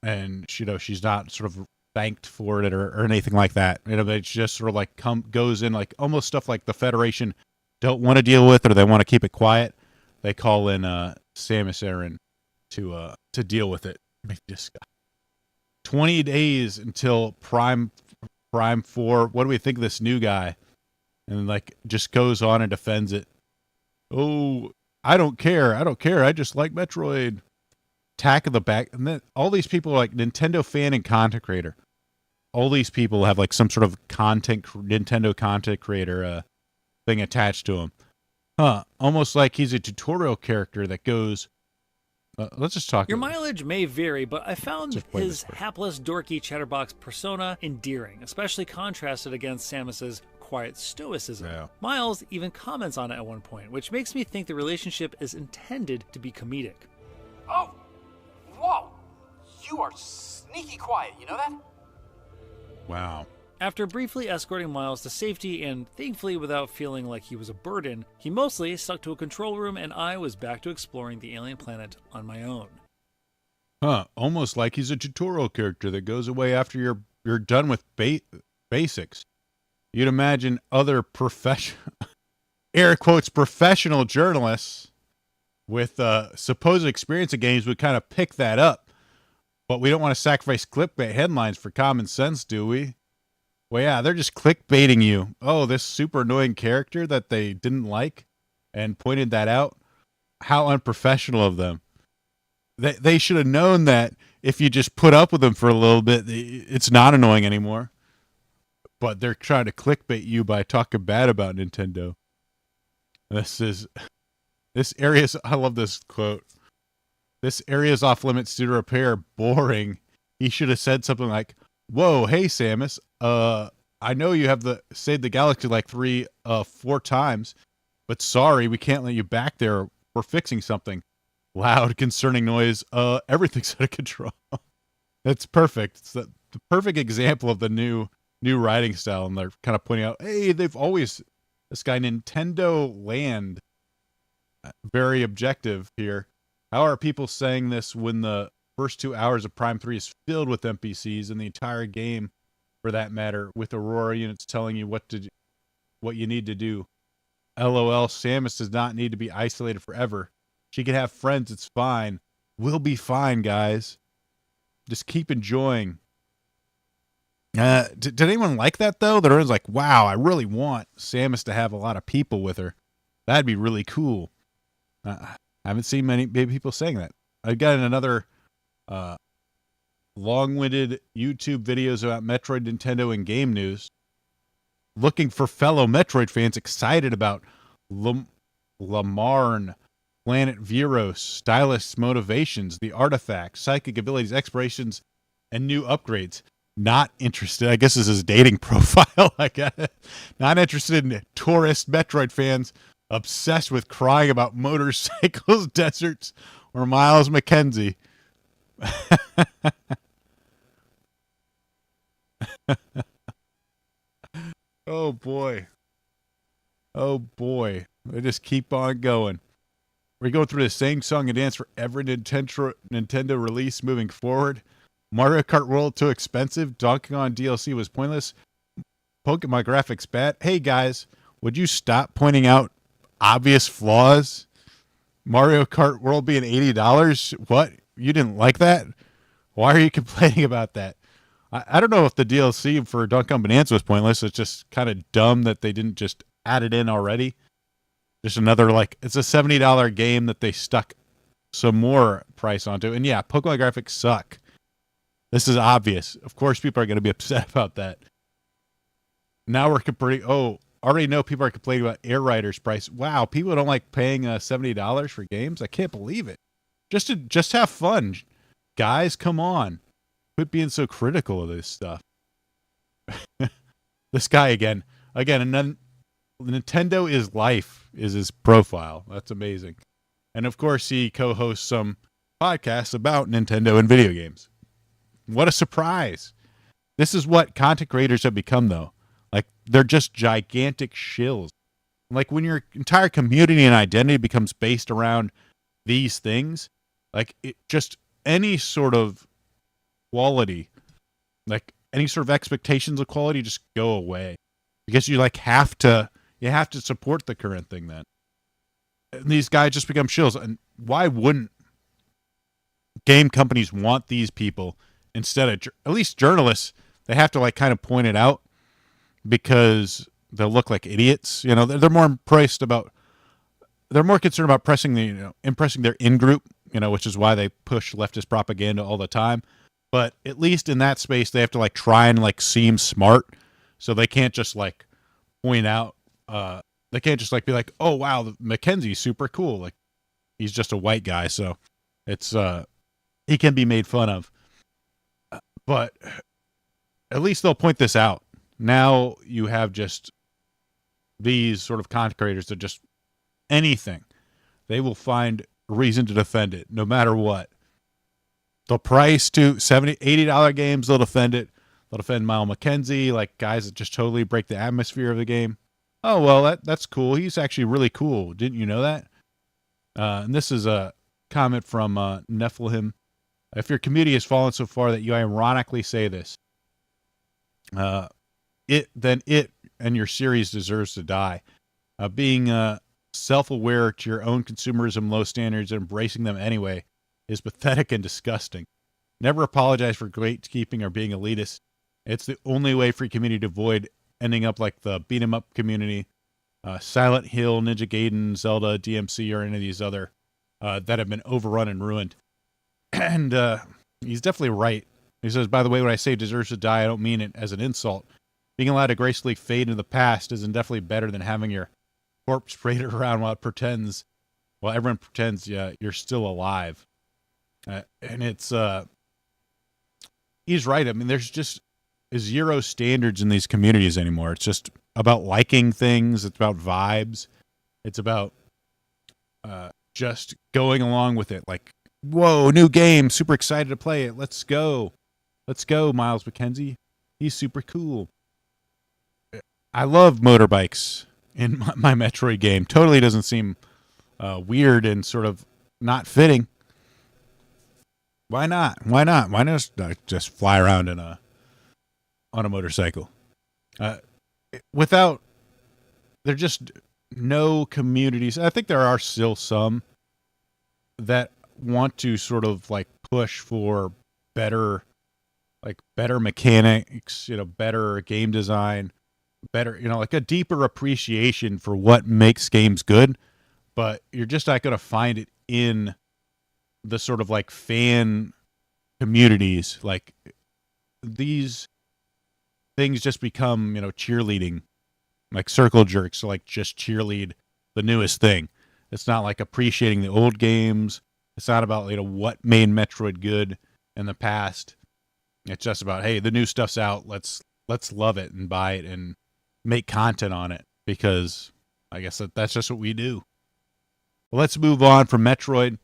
And, she's not sort of thanked for it or anything like that. It's just sort of like goes in like almost stuff like the Federation don't want to deal with, or they want to keep it quiet. They call in Samus Aran to deal with it. 20 days until Prime 4. What do we think of this new guy? And like just goes on and defends it. Oh, I don't care. I just like Metroid. Attack of the back. And then all these people are like Nintendo fan and content creator. All these people have like some sort of Nintendo content creator thing attached to him. Almost like he's a tutorial character that goes, let's just talk. Your mileage may vary, but I found his hapless, dorky chatterbox persona endearing, especially contrasted against Samus's quiet stoicism. Yeah. Miles even comments on it at one point, which makes me think the relationship is intended to be comedic. Oh! Whoa! You are sneaky quiet, you know that? Wow. After briefly escorting Miles to safety and thankfully without feeling like he was a burden, he mostly stuck to a control room and I was back to exploring the alien planet on my own. Almost like he's a tutorial character that goes away after you're done with basics. You'd imagine other air quotes, professional journalists with supposed experience in games would kind of pick that up. But we don't want to sacrifice clickbait headlines for common sense, do we? Well, yeah, they're just clickbaiting you. Oh, this super annoying character that they didn't like and pointed that out. How unprofessional of them. They should have known that if you just put up with them for a little bit, it's not annoying anymore. But they're trying to clickbait you by talking bad about Nintendo. This area's, I love this quote. This area's off limits due to repair. Boring. He should have said something like, "Whoa, hey Samus, I know you have saved the galaxy like 4 times, but sorry, we can't let you back there. We're fixing something." Loud, concerning noise. Everything's out of control. That's perfect. It's the perfect example of the new writing style, and they're kind of pointing out, hey, they've always this guy Nintendo Land, very objective here. How are people saying this when the first 2 hours of Prime 3 is filled with NPCs and the entire game, for that matter, with Aurora units telling you what you need to do? LOL, Samus does not need to be isolated forever. She can have friends, it's fine. We'll be fine, guys. Just keep enjoying. Did anyone like that, though? That was like, wow, I really want Samus to have a lot of people with her. That'd be really cool. I haven't seen many people saying that. I've got another long-winded YouTube videos about Metroid, Nintendo, and game news. Looking for fellow Metroid fans excited about Lamarn, Planet Veros, Stylus motivations, the artifacts, psychic abilities, explorations, and new upgrades. Not interested. I guess this is dating profile. I got it. Not interested in tourist Metroid fans obsessed with crying about motorcycles, deserts, or Miles McKenzie. Oh boy. Oh boy. They just keep on going. We're going through the same song and dance for every Nintendo release moving forward. Mario Kart World too expensive. Donkey Kong DLC was pointless. Pokemon graphics bad. Hey guys, would you stop pointing out obvious flaws? Mario Kart World being $80? What? You didn't like that? Why are you complaining about that? I don't know if the DLC for Donkey Kong Bonanza was pointless. It's just kind of dumb that they didn't just add it in already. Just another, it's a $70 game that they stuck some more price onto. And yeah, Pokemon graphics suck. This is obvious. Of course, people are going to be upset about that. Now we're already know people are complaining about Air Rider's price. Wow, people don't like paying $70 for games? I can't believe it. Just have fun. Guys, come on. Quit being so critical of this stuff. This guy again. Nintendo is life is his profile. That's amazing. And of course, he co-hosts some podcasts about Nintendo and video games. What a surprise. This is what content creators have become, though. They're just gigantic shills. When your entire community and identity becomes based around these things, just any sort of quality, any sort of expectations of quality just go away. Because you have to support the current thing then. And these guys just become shills. And why wouldn't game companies want these people instead of at least journalists? They have to kind of point it out because they'll look like idiots. They're more concerned about impressing their in-group, which is why they push leftist propaganda all the time. But at least in that space, they have to try and seem smart. So they can't just point out, they can't just be like, oh wow, Mackenzie's super cool. He's just a white guy. So it's, he can be made fun of, but at least they'll point this out. Now you have just these sort of content creators that just anything, they will find a reason to defend it no matter what. They'll price to $70, $80 games. They'll defend it. They'll defend Miles McKenzie, guys that just totally break the atmosphere of the game. Oh, well, that's cool. He's actually really cool. Didn't you know that? And this is a comment from Nephilim. If your community has fallen so far that you ironically say this, it and your series deserves to die. Being self-aware to your own consumerism, low standards, and embracing them anyway is pathetic and disgusting. Never apologize for gatekeeping or being elitist. It's the only way for your community to avoid ending up like the beat 'em up community, Silent Hill, Ninja Gaiden, Zelda, DMC, or any of these other that have been overrun and ruined. And he's definitely right. He says, by the way, when I say deserves to die, I don't mean it as an insult. Being allowed to gracefully fade into the past is definitely better than having your corpse paraded around while everyone pretends you're still alive. And it's he's right. I mean, there's just zero standards in these communities anymore. It's just about liking things. It's about vibes. It's about just going along with it. Like, whoa, new game. Super excited to play it. Let's go. Let's go, Miles McKenzie. He's super cool. I love motorbikes in my Metroid game. Totally doesn't seem weird and sort of not fitting. Why not? Why not? Why not just fly around on a motorcycle? There are just no communities. I think there are still some that want to sort of like push for better mechanics, better game design, better, like a deeper appreciation for what makes games good. But you're just not going to find it in the sort of like fan communities. Like these things just become, cheerleading, like circle jerks, like just cheerlead the newest thing. It's not like appreciating the old games. It's not about, what made Metroid good in the past. It's just about, hey, the new stuff's out. Let's love it and buy it and make content on it, because I guess that's just what we do. Well, let's move on from Metroid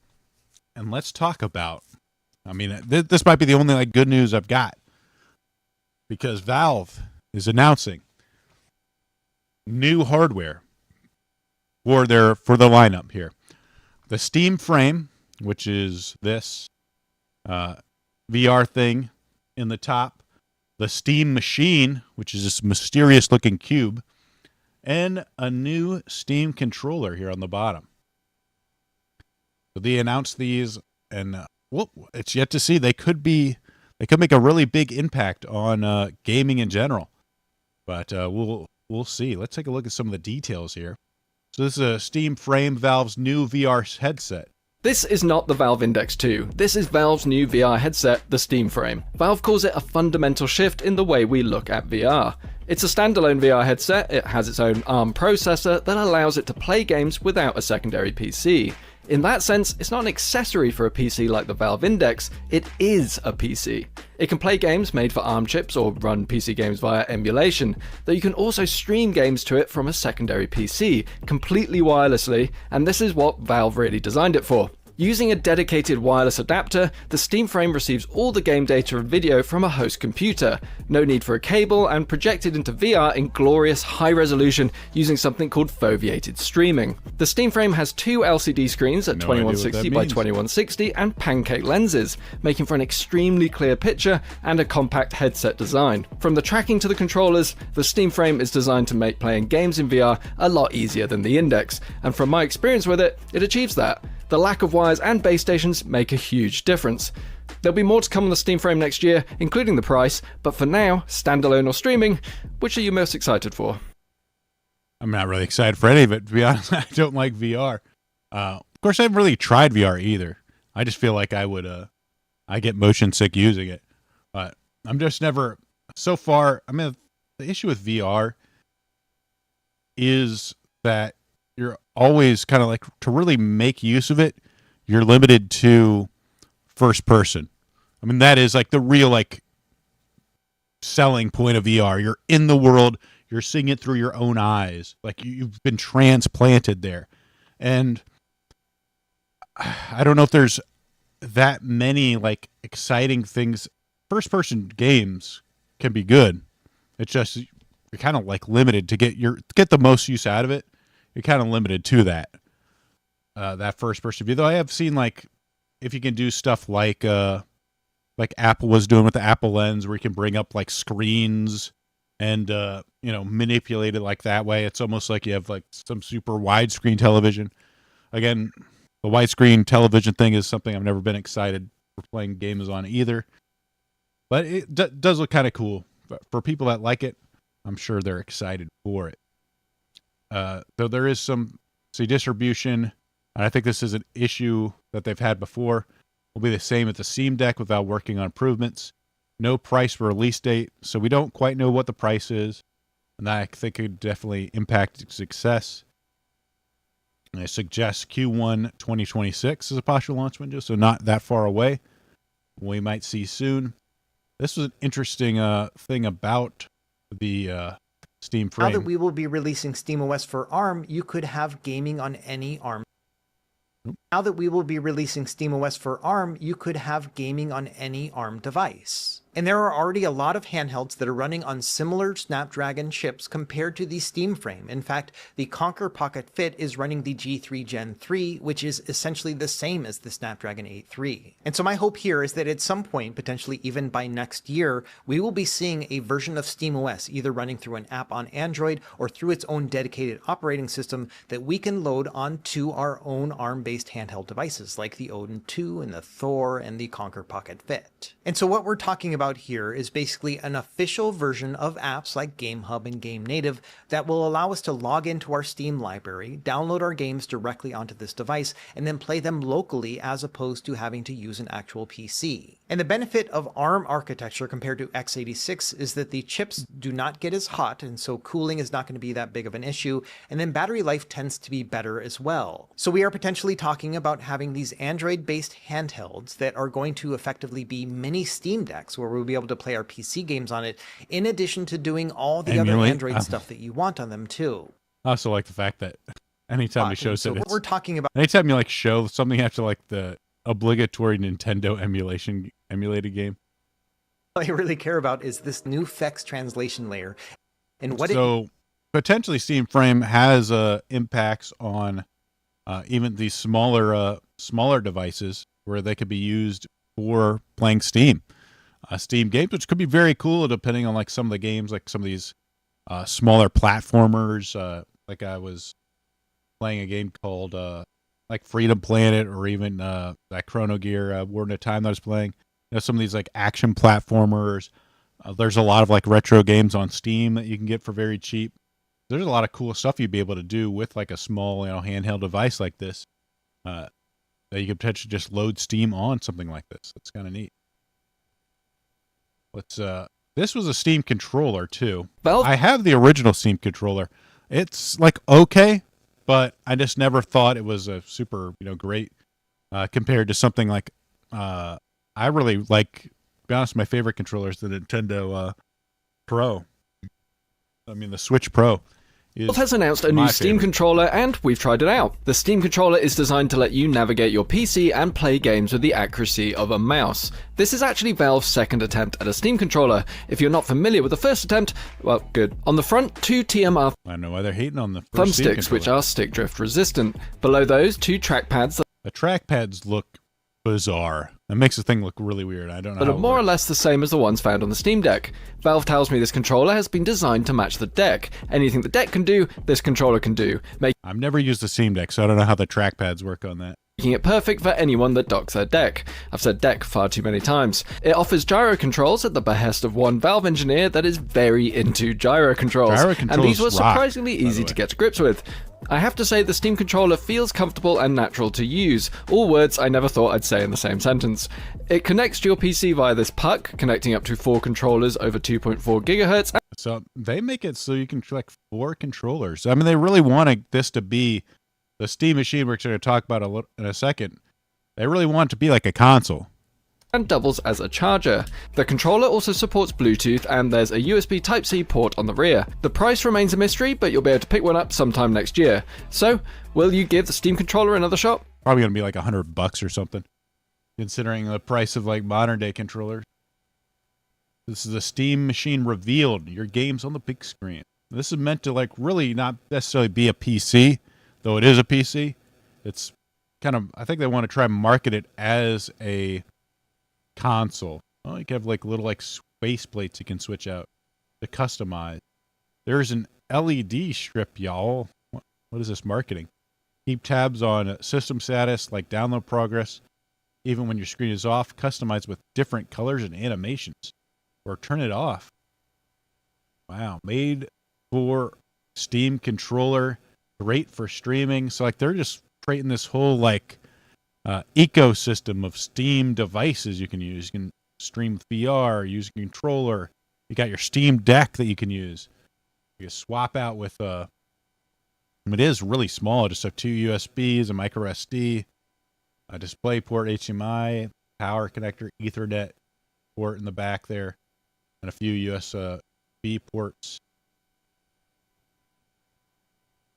and let's talk about, this might be the only good news I've got, because Valve is announcing new hardware for the lineup here. The Steam Frame, which is this VR thing in the top, the Steam Machine, which is this mysterious looking cube, and a new Steam controller here on the bottom. So they announced these, and it's yet to see. They could make a really big impact on gaming in general, but we'll see. Let's take a look at some of the details here. So this is a Steam Frame, Valve's new VR headset. This is not the Valve Index 2. This is Valve's new VR headset, the Steam Frame. Valve calls it a fundamental shift in the way we look at VR. It's a standalone VR headset. It has its own ARM processor that allows it to play games without a secondary PC. In that sense, it's not an accessory for a PC like the Valve Index, it is a PC. It can play games made for ARM chips or run PC games via emulation, though you can also stream games to it from a secondary PC, completely wirelessly, and this is what Valve really designed it for. Using a dedicated wireless adapter, the Steam Frame receives all the game data and video from a host computer. No need for a cable, and projected into VR in glorious high resolution using something called foveated streaming. The Steam Frame has two LCD screens at 2160 by 2160 and pancake lenses, making for an extremely clear picture and a compact headset design. From the tracking to the controllers, the Steam Frame is designed to make playing games in VR a lot easier than the Index, and from my experience with it, it achieves that. The lack of wires and base stations make a huge difference. There'll be more to come on the Steam Frame next year, including the price, but for now, standalone or streaming, which are you most excited for? I'm not really excited for any of it, to be honest. I don't like VR. Of course, I haven't really tried VR either. I just feel like I get motion sick using it. But I'm just never, so far, the issue with VR is that you're always kind of like, to really make use of it, you're limited to first person. That is like the real selling point of VR. You're in the world, you're seeing it through your own eyes. Like you've been transplanted there. And I don't know if there's that many exciting things. First person games can be good. It's just you're kind of limited to get the most use out of it. You're kind of limited to that first person view. Though I have seen if you can do stuff like Apple was doing with the Apple Lens, where you can bring up screens and manipulate it that way. It's almost like you have some super widescreen television. Again, the widescreen television thing is something I've never been excited for playing games on either. But it does look kind of cool. But for people that like it, I'm sure they're excited for it. Though there is some distribution, and I think this is an issue that they've had before, will be the same at the Steam Deck without working on improvements. No price for release date, so we don't quite know what the price is, and that I think could definitely impact success. And I suggest Q1 2026 as a possible launch window, so not that far away. We might see soon. This was an interesting thing about the Steam Frame. Now that we will be releasing SteamOS for ARM, you could have gaming on any ARM. Now that we will be releasing SteamOS for ARM, you could have gaming on any ARM device. And there are already a lot of handhelds that are running on similar Snapdragon chips compared to the Steam Frame. In fact, the Conquer Pocket Fit is running the G3 Gen 3, which is essentially the same as the Snapdragon 8 III. And so my hope here is that at some point, potentially even by next year, we will be seeing a version of SteamOS either running through an app on Android or through its own dedicated operating system that we can load onto our own ARM-based handheld devices like the Odin 2 and the Thor and the Conquer Pocket Fit. And so what we're talking about here is basically an official version of apps like GameHub and Game Native that will allow us to log into our Steam library, download our games directly onto this device, and then play them locally as opposed to having to use an actual PC. And the benefit of ARM architecture compared to x86 is that the chips do not get as hot, and so cooling is not going to be that big of an issue, and then battery life tends to be better as well. So we are potentially talking about having these Android-based handhelds that are going to effectively be mini Steam Decks, where we'll be able to play our PC games on it, in addition to doing all the other Android stuff that you want on them too. I also like the fact that anytime we show so what we're talking about, anytime you like show something after like the obligatory Nintendo emulated game, all I really care about is this new FX translation layer, and what potentially Steam Frame has impacts on even these smaller devices where they could be used for playing Steam games, which could be very cool depending on like some of the games, like some of these smaller platformers. Like I was playing a game called like Freedom Planet, or even that Chrono Gear Warden of Time that I was playing. You know, some of these like action platformers. There's a lot of like retro games on Steam that you can get for very cheap. There's a lot of cool stuff you'd be able to do with like a small, handheld device like this. That you could potentially just load Steam on something like this. That's kind of neat. This was a Steam controller too. I have the original Steam controller. It's like okay, but I just never thought it was a super, great compared to something like I really like. To be honest, my favorite controller is the Nintendo Pro. I mean, the Switch Pro. Valve has announced a new Steam controller, and we've tried it out. The Steam controller is designed to let you navigate your PC and play games with the accuracy of a mouse. This is actually Valve's second attempt at a Steam controller. If you're not familiar with the first attempt, well, good. On the front, two TMR I don't know why they're hating on the first thumbsticks, which are stick drift resistant. Below those, two trackpads. The trackpads look bizarre. That makes the thing look really weird. I don't know. But are more or less the same as the ones found on the Steam Deck. Valve tells me this controller has been designed to match the deck. Anything the deck can do, this controller can do. I've never used the Steam Deck, so I don't know how the trackpads work on that. Making it perfect for anyone that docks their deck. I've said deck far too many times. It offers gyro controls at the behest of one Valve engineer that is very into gyro controls. And these were surprisingly easy to get to grips with. I have to say the Steam controller feels comfortable and natural to use, all words I never thought I'd say in the same sentence. It connects to your PC via this puck, connecting up to 4 controllers over 2.4 GHz. So they make it so you can collect 4 controllers. I mean, they really wanted this to be the Steam machine we're going to talk about in a second. They really want it to be like a console. And doubles as a charger. The controller also supports Bluetooth, and there's a USB Type-C port on the rear. The price remains a mystery, but you'll be able to pick one up sometime next year. So, will you give the Steam controller another shot? Probably going to be like $100 or something, considering the price of like modern day controllers. This is a Steam machine revealed. Your games on the big screen. This is meant to like really not necessarily be a PC, though it is a PC. It's kind of, I think they want to try and market it as a console. Well, you can have like little like space plates you can switch out to customize. There's an LED strip, y'all. What is this marketing? Keep tabs on system status, like download progress. even when your screen is off, customize with different colors and animations, or turn it off. Wow, made for Steam controller, great for streaming. So like they're just creating this whole like ecosystem of Steam devices you can use. You can stream with VR, use a controller. You got your Steam Deck that you can use. You can swap out with it is really small. Just have 2 USBs, a micro SD, a display port, HDMI, power connector, Ethernet port in the back there, and a few USB ports.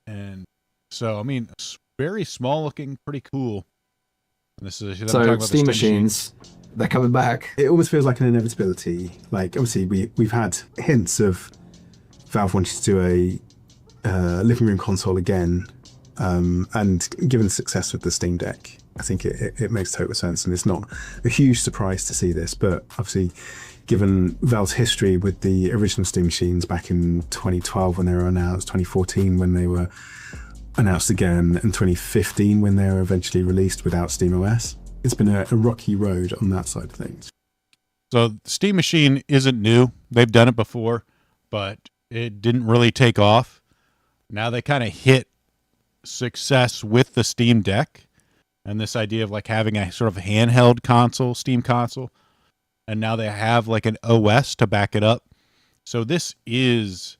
And so, I mean, it's very small looking, pretty cool. And this is so Steam machines. They're coming back. It almost feels like an inevitability. Like, obviously, we've had hints of Valve wanting to do a living room console again, and given the success of the Steam Deck, I think it makes total sense, and it's not a huge surprise to see this. But obviously, given Valve's history with the original Steam machines back in 2012 when they were announced, 2014 when they were announced again, and 2015 when they were eventually released without SteamOS, it's been a rocky road on that side of things. So the Steam Machine isn't new. They've done it before, but it didn't really take off. Now they kind of hit success with the Steam Deck and this idea of like having a sort of handheld console, Steam console. And now they have like an OS to back it up. So this is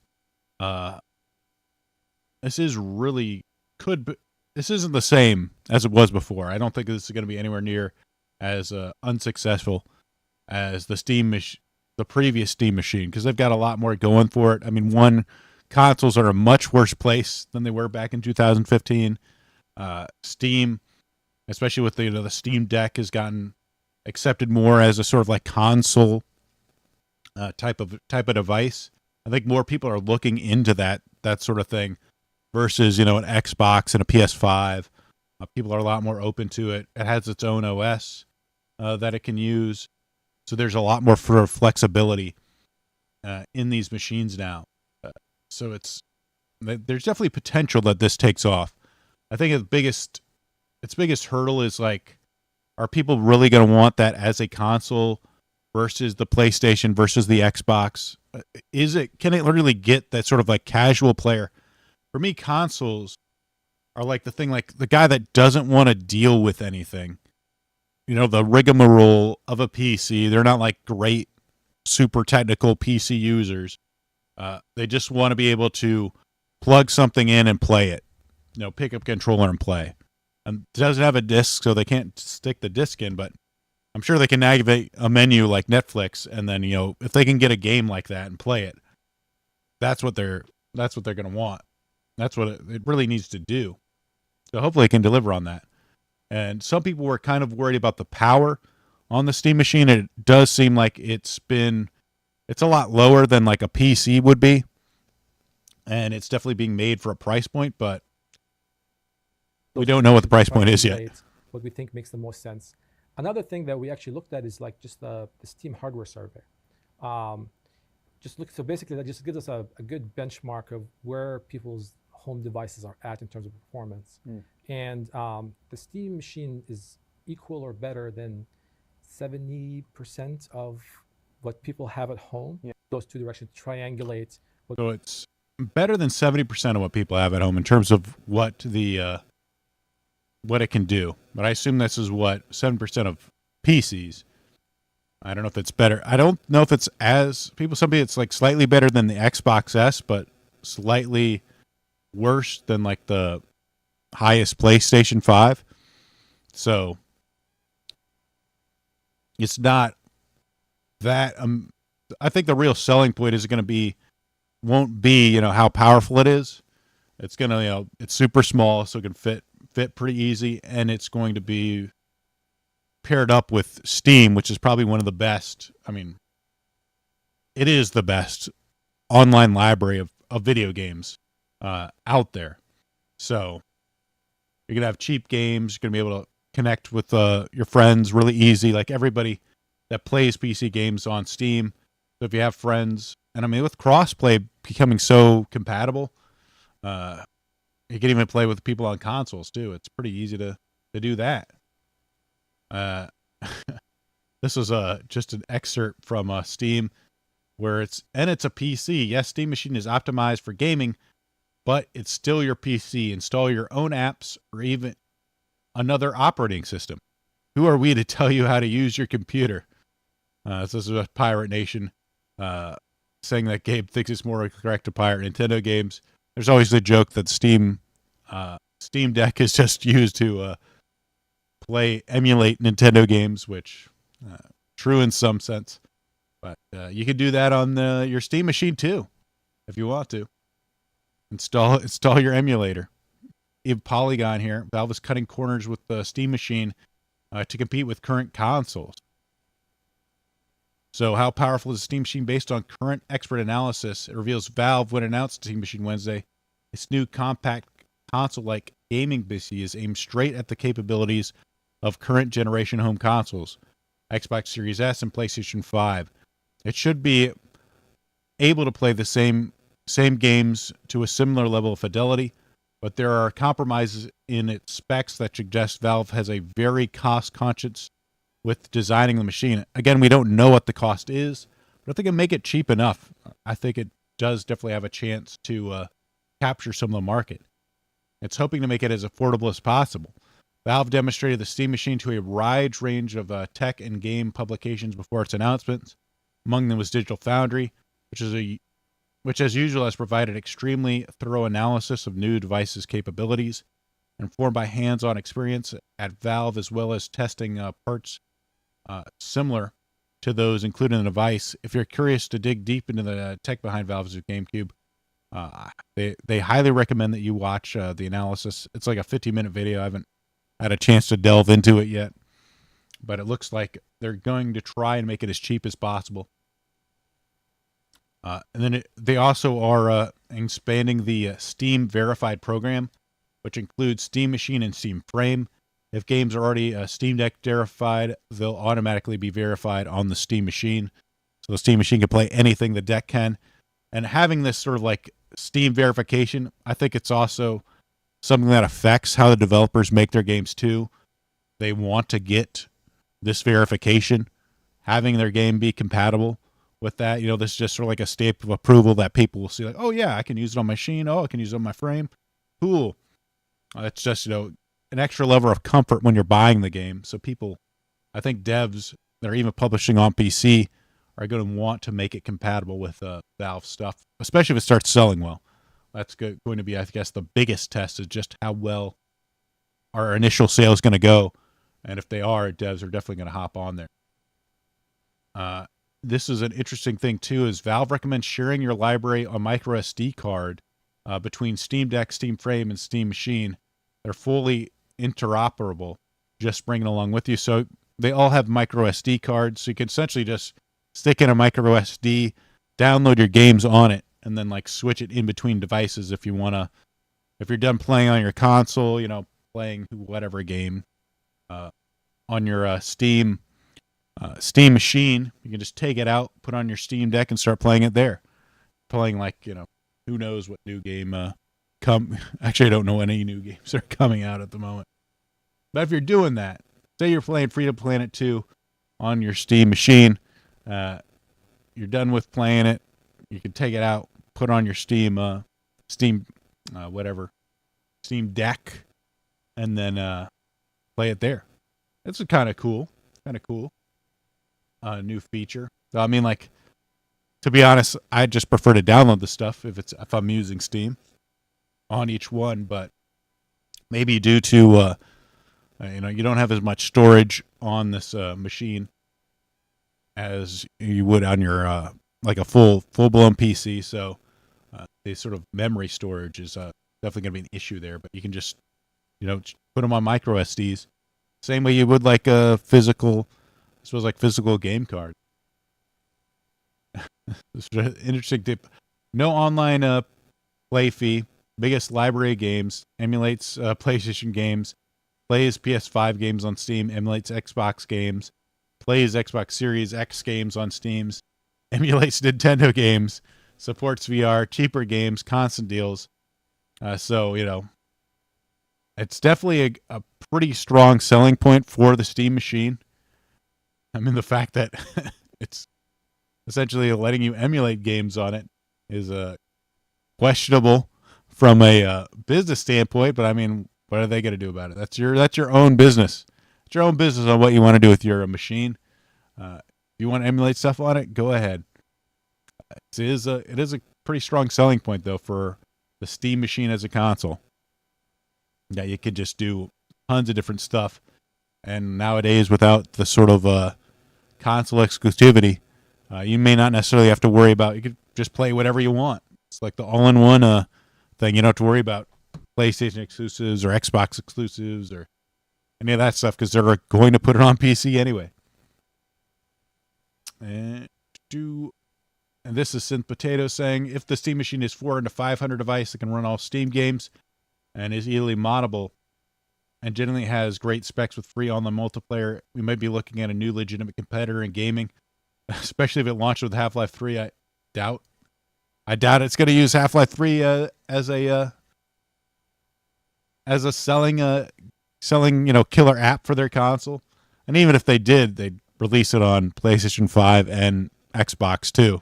really this isn't the same as it was before. I don't think this is going to be anywhere near as unsuccessful as the previous Steam machine, because they've got a lot more going for it. I mean, consoles are in a much worse place than they were back in 2015. Steam, especially with the Steam Deck, has gotten accepted more as a sort of like console type of device. I think more people are looking into that sort of thing versus an Xbox and a PS5. People are a lot more open to it. It has its own OS that it can use, so there's a lot more flexibility in these machines now. So there's definitely potential that this takes off. I think its biggest hurdle is like, are people really going to want that as a console versus the PlayStation versus the Xbox? Can it really get that sort of like casual player? For me, consoles are like the thing, like the guy that doesn't want to deal with anything. The rigmarole of a PC. They're not like great, super technical PC users. They just want to be able to plug something in and play it. Pick up a controller and play. And it doesn't have a disc, so they can't stick the disc in, but I'm sure they can navigate a menu like Netflix, and then, if they can get a game like that and play it, that's what they're going to want. That's what it really needs to do. So hopefully it can deliver on that. And some people were kind of worried about the power on the Steam machine. It does seem like it's a lot lower than like a PC would be. And it's definitely being made for a price point, but we don't know what the price point is yet. What we think makes the most sense. Another thing that we actually looked at is like just the Steam hardware survey. So basically that just gives us a good benchmark of where people's home devices are at in terms of performance. And the Steam machine is equal or better than 70% of what people have at home. Those two directions triangulate. So it's better than 70% of what people have at home in terms of what what it can do. But I assume this is what 7% of PCs. I don't know if it's better. I don't know if it's it's like slightly better than the Xbox S, but slightly worse than like the highest PlayStation 5. So it's not that I think the real selling point won't be how powerful it is. It's going to it's super small, so it can fit pretty easy, and it's going to be paired up with Steam, which is probably one of the best. I mean, it is the best online library of video games out there. So you're going to have cheap games. You're going to be able to connect with your friends really easy. Like everybody that plays PC games on Steam. So if you have friends, and I mean, with crossplay becoming so compatible, you can even play with people on consoles too. It's pretty easy to do that. this was just an excerpt from Steam, where it's a PC. Yes, Steam Machine is optimized for gaming, but it's still your PC. Install your own apps or even another operating system. Who are we to tell you how to use your computer? This is a Pirate Nation saying that Gabe thinks it's more correct to pirate Nintendo games. There's always the joke that Steam Deck is just used to emulate Nintendo games, which true in some sense. But you can do that on your Steam machine too, if you want to. Install your emulator. Even Polygon here. Valve is cutting corners with the Steam machine to compete with current consoles. So how powerful is the Steam Machine based on current expert analysis? It reveals Valve when announced Steam Machine Wednesday. Its new compact console-like gaming PC is aimed straight at the capabilities of current generation home consoles, Xbox Series S and PlayStation 5. It should be able to play the same games to a similar level of fidelity, but there are compromises in its specs that suggest Valve has a very cost-conscious with designing the machine. Again, we don't know what the cost is, but I think it'll make it cheap enough. I think it does definitely have a chance to capture some of the market. It's hoping to make it as affordable as possible. Valve demonstrated the Steam Machine to a wide range of tech and game publications before its announcements. Among them was Digital Foundry, which as usual has provided extremely thorough analysis of new devices' capabilities, informed by hands-on experience at Valve as well as testing parts similar to those included in the device. If you're curious to dig deep into the tech behind Valve's GameCube, they highly recommend that you watch the analysis. It's like a 50-minute video. I haven't had a chance to delve into it yet, but it looks like they're going to try and make it as cheap as possible. And then they also are expanding the Steam Verified program, which includes Steam Machine and Steam Frame. If games are already Steam Deck verified, they'll automatically be verified on the Steam Machine. So the Steam Machine can play anything the deck can. And having this sort of like Steam verification, I think it's also something that affects how the developers make their games too. They want to get this verification, having their game be compatible with that. You know, this is just sort of like a stamp of approval that people will see, like, oh yeah, I can use it on my machine. Oh, I can use it on my frame. Cool. It's just, you know, an extra level of comfort when you're buying the game. So people, I think devs that are even publishing on PC are going to want to make it compatible with Valve stuff, especially if it starts selling well. That's going to be, I guess, the biggest test is just how well our initial sales going to go. And if they are, devs are definitely going to hop on there. This is an interesting thing, too, is Valve recommends sharing your library on micro SD card between Steam Deck, Steam Frame, and Steam Machine. They're fully interoperable, just bring it along with you. So they all have micro SD cards, so you can essentially just stick in a micro SD, download your games on it, and then like switch it in between devices if you want to. If you're done playing on your console, you know, playing whatever game on your Steam Machine, you can just take it out, put on your Steam Deck, and start playing it there. Playing like, you know, who knows what new game Actually, I don't know any new games are coming out at the moment. But if you're doing that, say you're playing Freedom Planet 2 on your Steam Machine, you're done with playing it, you can take it out, put on your Steam Deck, and then play it there. It's kind of cool. New feature. So, I mean, like, to be honest, I just prefer to download the stuff if I'm using Steam on each one, but maybe due to you don't have as much storage on this machine as you would on your like a full-blown PC, so the sort of memory storage is definitely going to be an issue there, but you can just, you know, put them on micro SDs same way you would like a physical game card. This is an interesting tip. No online play fee. Biggest library of games. Emulates PlayStation games. Plays PS5 games on Steam. Emulates Xbox games. Plays Xbox Series X games on Steam. Emulates Nintendo games. Supports VR. Cheaper games. Constant deals. So, you know, it's definitely a pretty strong selling point for the Steam machine. I mean, the fact that it's essentially letting you emulate games on it is questionable from a business standpoint. But I mean, what are they going to do about it? That's your own business. It's your own business on what you want to do with your machine. If you want to emulate stuff on it, go ahead. It is a pretty strong selling point though for the Steam machine as a console. Yeah, you could just do tons of different stuff, and nowadays without the sort of console exclusivity, you may not necessarily have to worry about. You could just play whatever you want. It's like the all-in-one thing. You don't have to worry about PlayStation exclusives or Xbox exclusives or any of that stuff because they're going to put it on PC anyway. And this is Synth Potato saying, if the Steam machine is 400 to 500 device that can run all Steam games and is easily moddable and generally has great specs with free online multiplayer, we might be looking at a new legitimate competitor in gaming, especially if it launched with Half-Life 3. I doubt it's going to use Half-Life 3 as a selling killer app for their console. And even if they did, they'd release it on PlayStation 5 and Xbox too.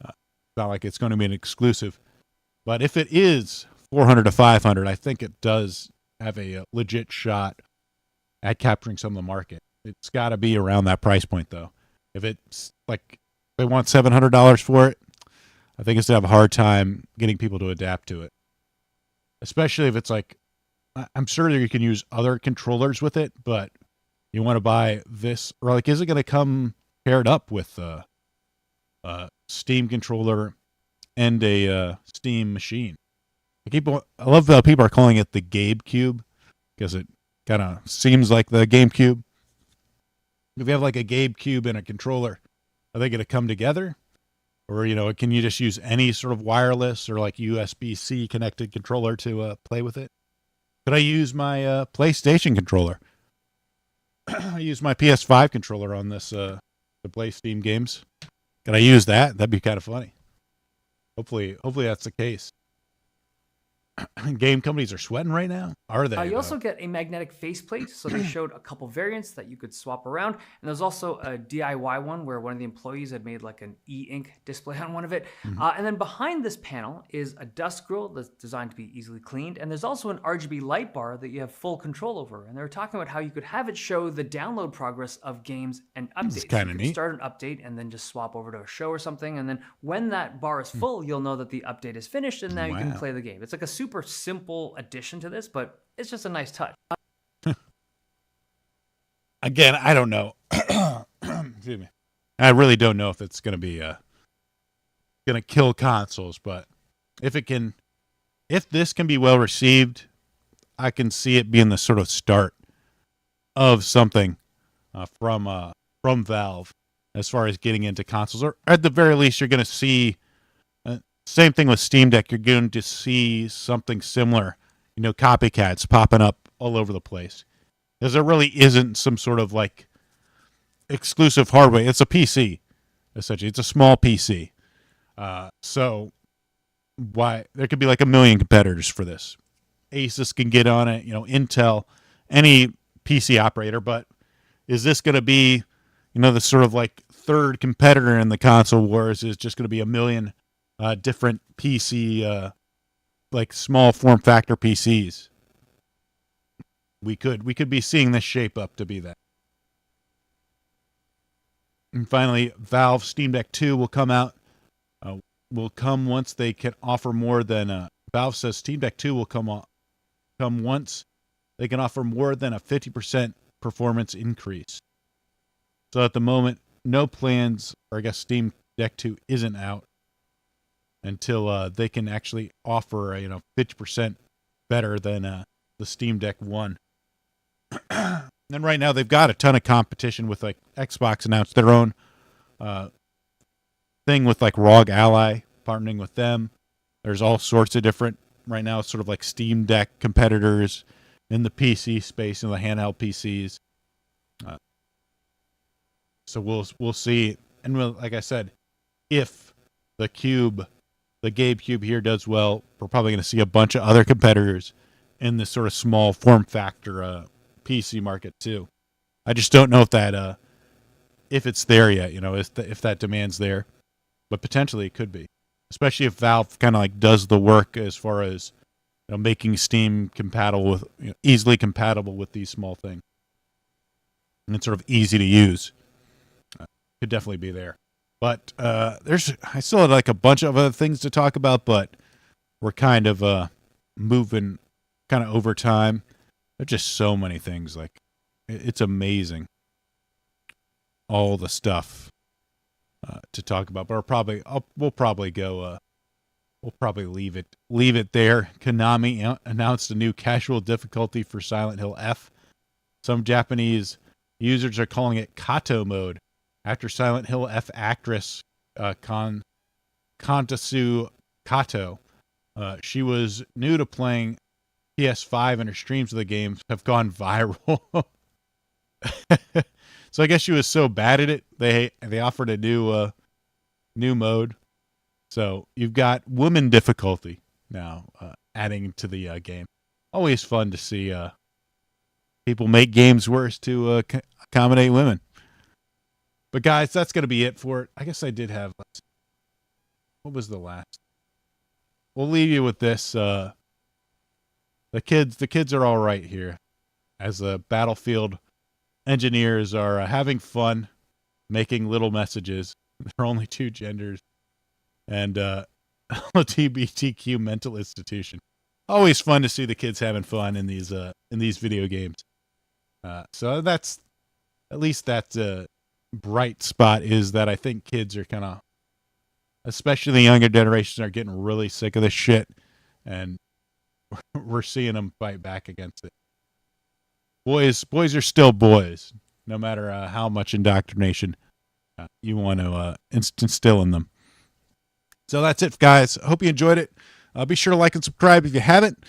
It's not like it's going to be an exclusive. But if it is 400 to 500, I think it does have a legit shot at capturing some of the market. It's got to be around that price point, though. If it's like they want $700 for it, I think it's going to have a hard time getting people to adapt to it. Especially if it's like, I'm sure that you can use other controllers with it, but you want to buy this, or like, is it going to come paired up with a Steam controller and a Steam machine? I love how people are calling it the Gabe Cube because it kind of seems like the GameCube. If you have like a Gabe Cube and a controller, are they going to come together? Or, can you just use any sort of wireless or like USB-C connected controller to play with it? Could I use my PlayStation controller? I use my PS5 controller on this to play Steam games. Could I use that? That'd be kind of funny. Hopefully that's the case. Game companies are sweating right now. Are they? You also get a magnetic faceplate. So they showed a couple variants that you could swap around. And there's also a DIY one where one of the employees had made like an e-ink display on one of it. And then behind this panel is a dust grill that's designed to be easily cleaned. And there's also an RGB light bar that you have full control over. And they were talking about how you could have it show the download progress of games and updates. It's kind of neat. Start an update and then just swap over to a show or something. And then when that bar is full, you'll know that the update is finished and now you can play the game. It's like a super simple addition to this, but it's just a nice touch. Again, I don't know. Excuse me. I really don't know if it's going to be going to kill consoles, but if this can be well received, I can see it being the sort of start of something from Valve as far as getting into consoles, or at the very least, you're going to see. Same thing with Steam Deck. You're going to see something similar, copycats popping up all over the place. Because there really isn't some sort of like exclusive hardware. It's a PC, essentially. It's a small PC. So why there could be like a million competitors for this. Asus can get on it, Intel, any PC operator. But is this going to be, the sort of like third competitor in the console wars? Is just going to be a million different PC, like small form factor PCs. We could be seeing this shape up to be that. And finally, Valve Steam Deck 2 will come out. Will come once they can offer more than. Valve says Steam Deck 2 will come once they can offer more than a 50% performance increase. So at the moment, no plans, or I guess Steam Deck 2 isn't out until they can actually offer 50% better than the Steam Deck 1. And right now they've got a ton of competition with like Xbox announced their own thing with like ROG Ally partnering with them. There's all sorts of different right now sort of like Steam Deck competitors in the PC space and the handheld PCs. So we'll see, and like I said, if the Gabe Cube here does well, we're probably going to see a bunch of other competitors in this sort of small form factor PC market too. I just don't know if that if it's there yet, if that demand's there, but potentially it could be, especially if Valve kind of like does the work as far as making Steam compatible with easily compatible with these small things, and it's sort of easy to use. Could definitely be there, but I still had like a bunch of other things to talk about, but we're kind of moving kind of over time. There's just so many things, like it's amazing, all the stuff to talk about. But we'll probably leave it there. Konami announced a new casual difficulty for Silent Hill F. Some Japanese users are calling it Kato mode after Silent Hill F actress Kantasu Kato. She was new to playing PS5, and her streams of the game have gone viral. So I guess she was so bad at it, they offered a new mode. So you've got woman difficulty now adding to the game. Always fun to see people make games worse to accommodate women. But guys, that's going to be it for it. I guess I did have... What was the last? We'll leave you with this. The kids are all right here. As the Battlefield engineers are having fun making little messages. There are only two genders. And LGBTQ mental institution. Always fun to see the kids having fun in these video games. So that's... At least that's bright spot is that I think kids are kind of, especially the younger generation, are getting really sick of this shit, and we're seeing them fight back against it. Boys are still boys, no matter how much indoctrination you want to instill in them. So that's it, guys. I hope you enjoyed it. Be sure to like and subscribe if you haven't,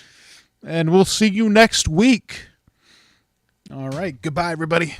and we'll see you next week. All right, goodbye, everybody.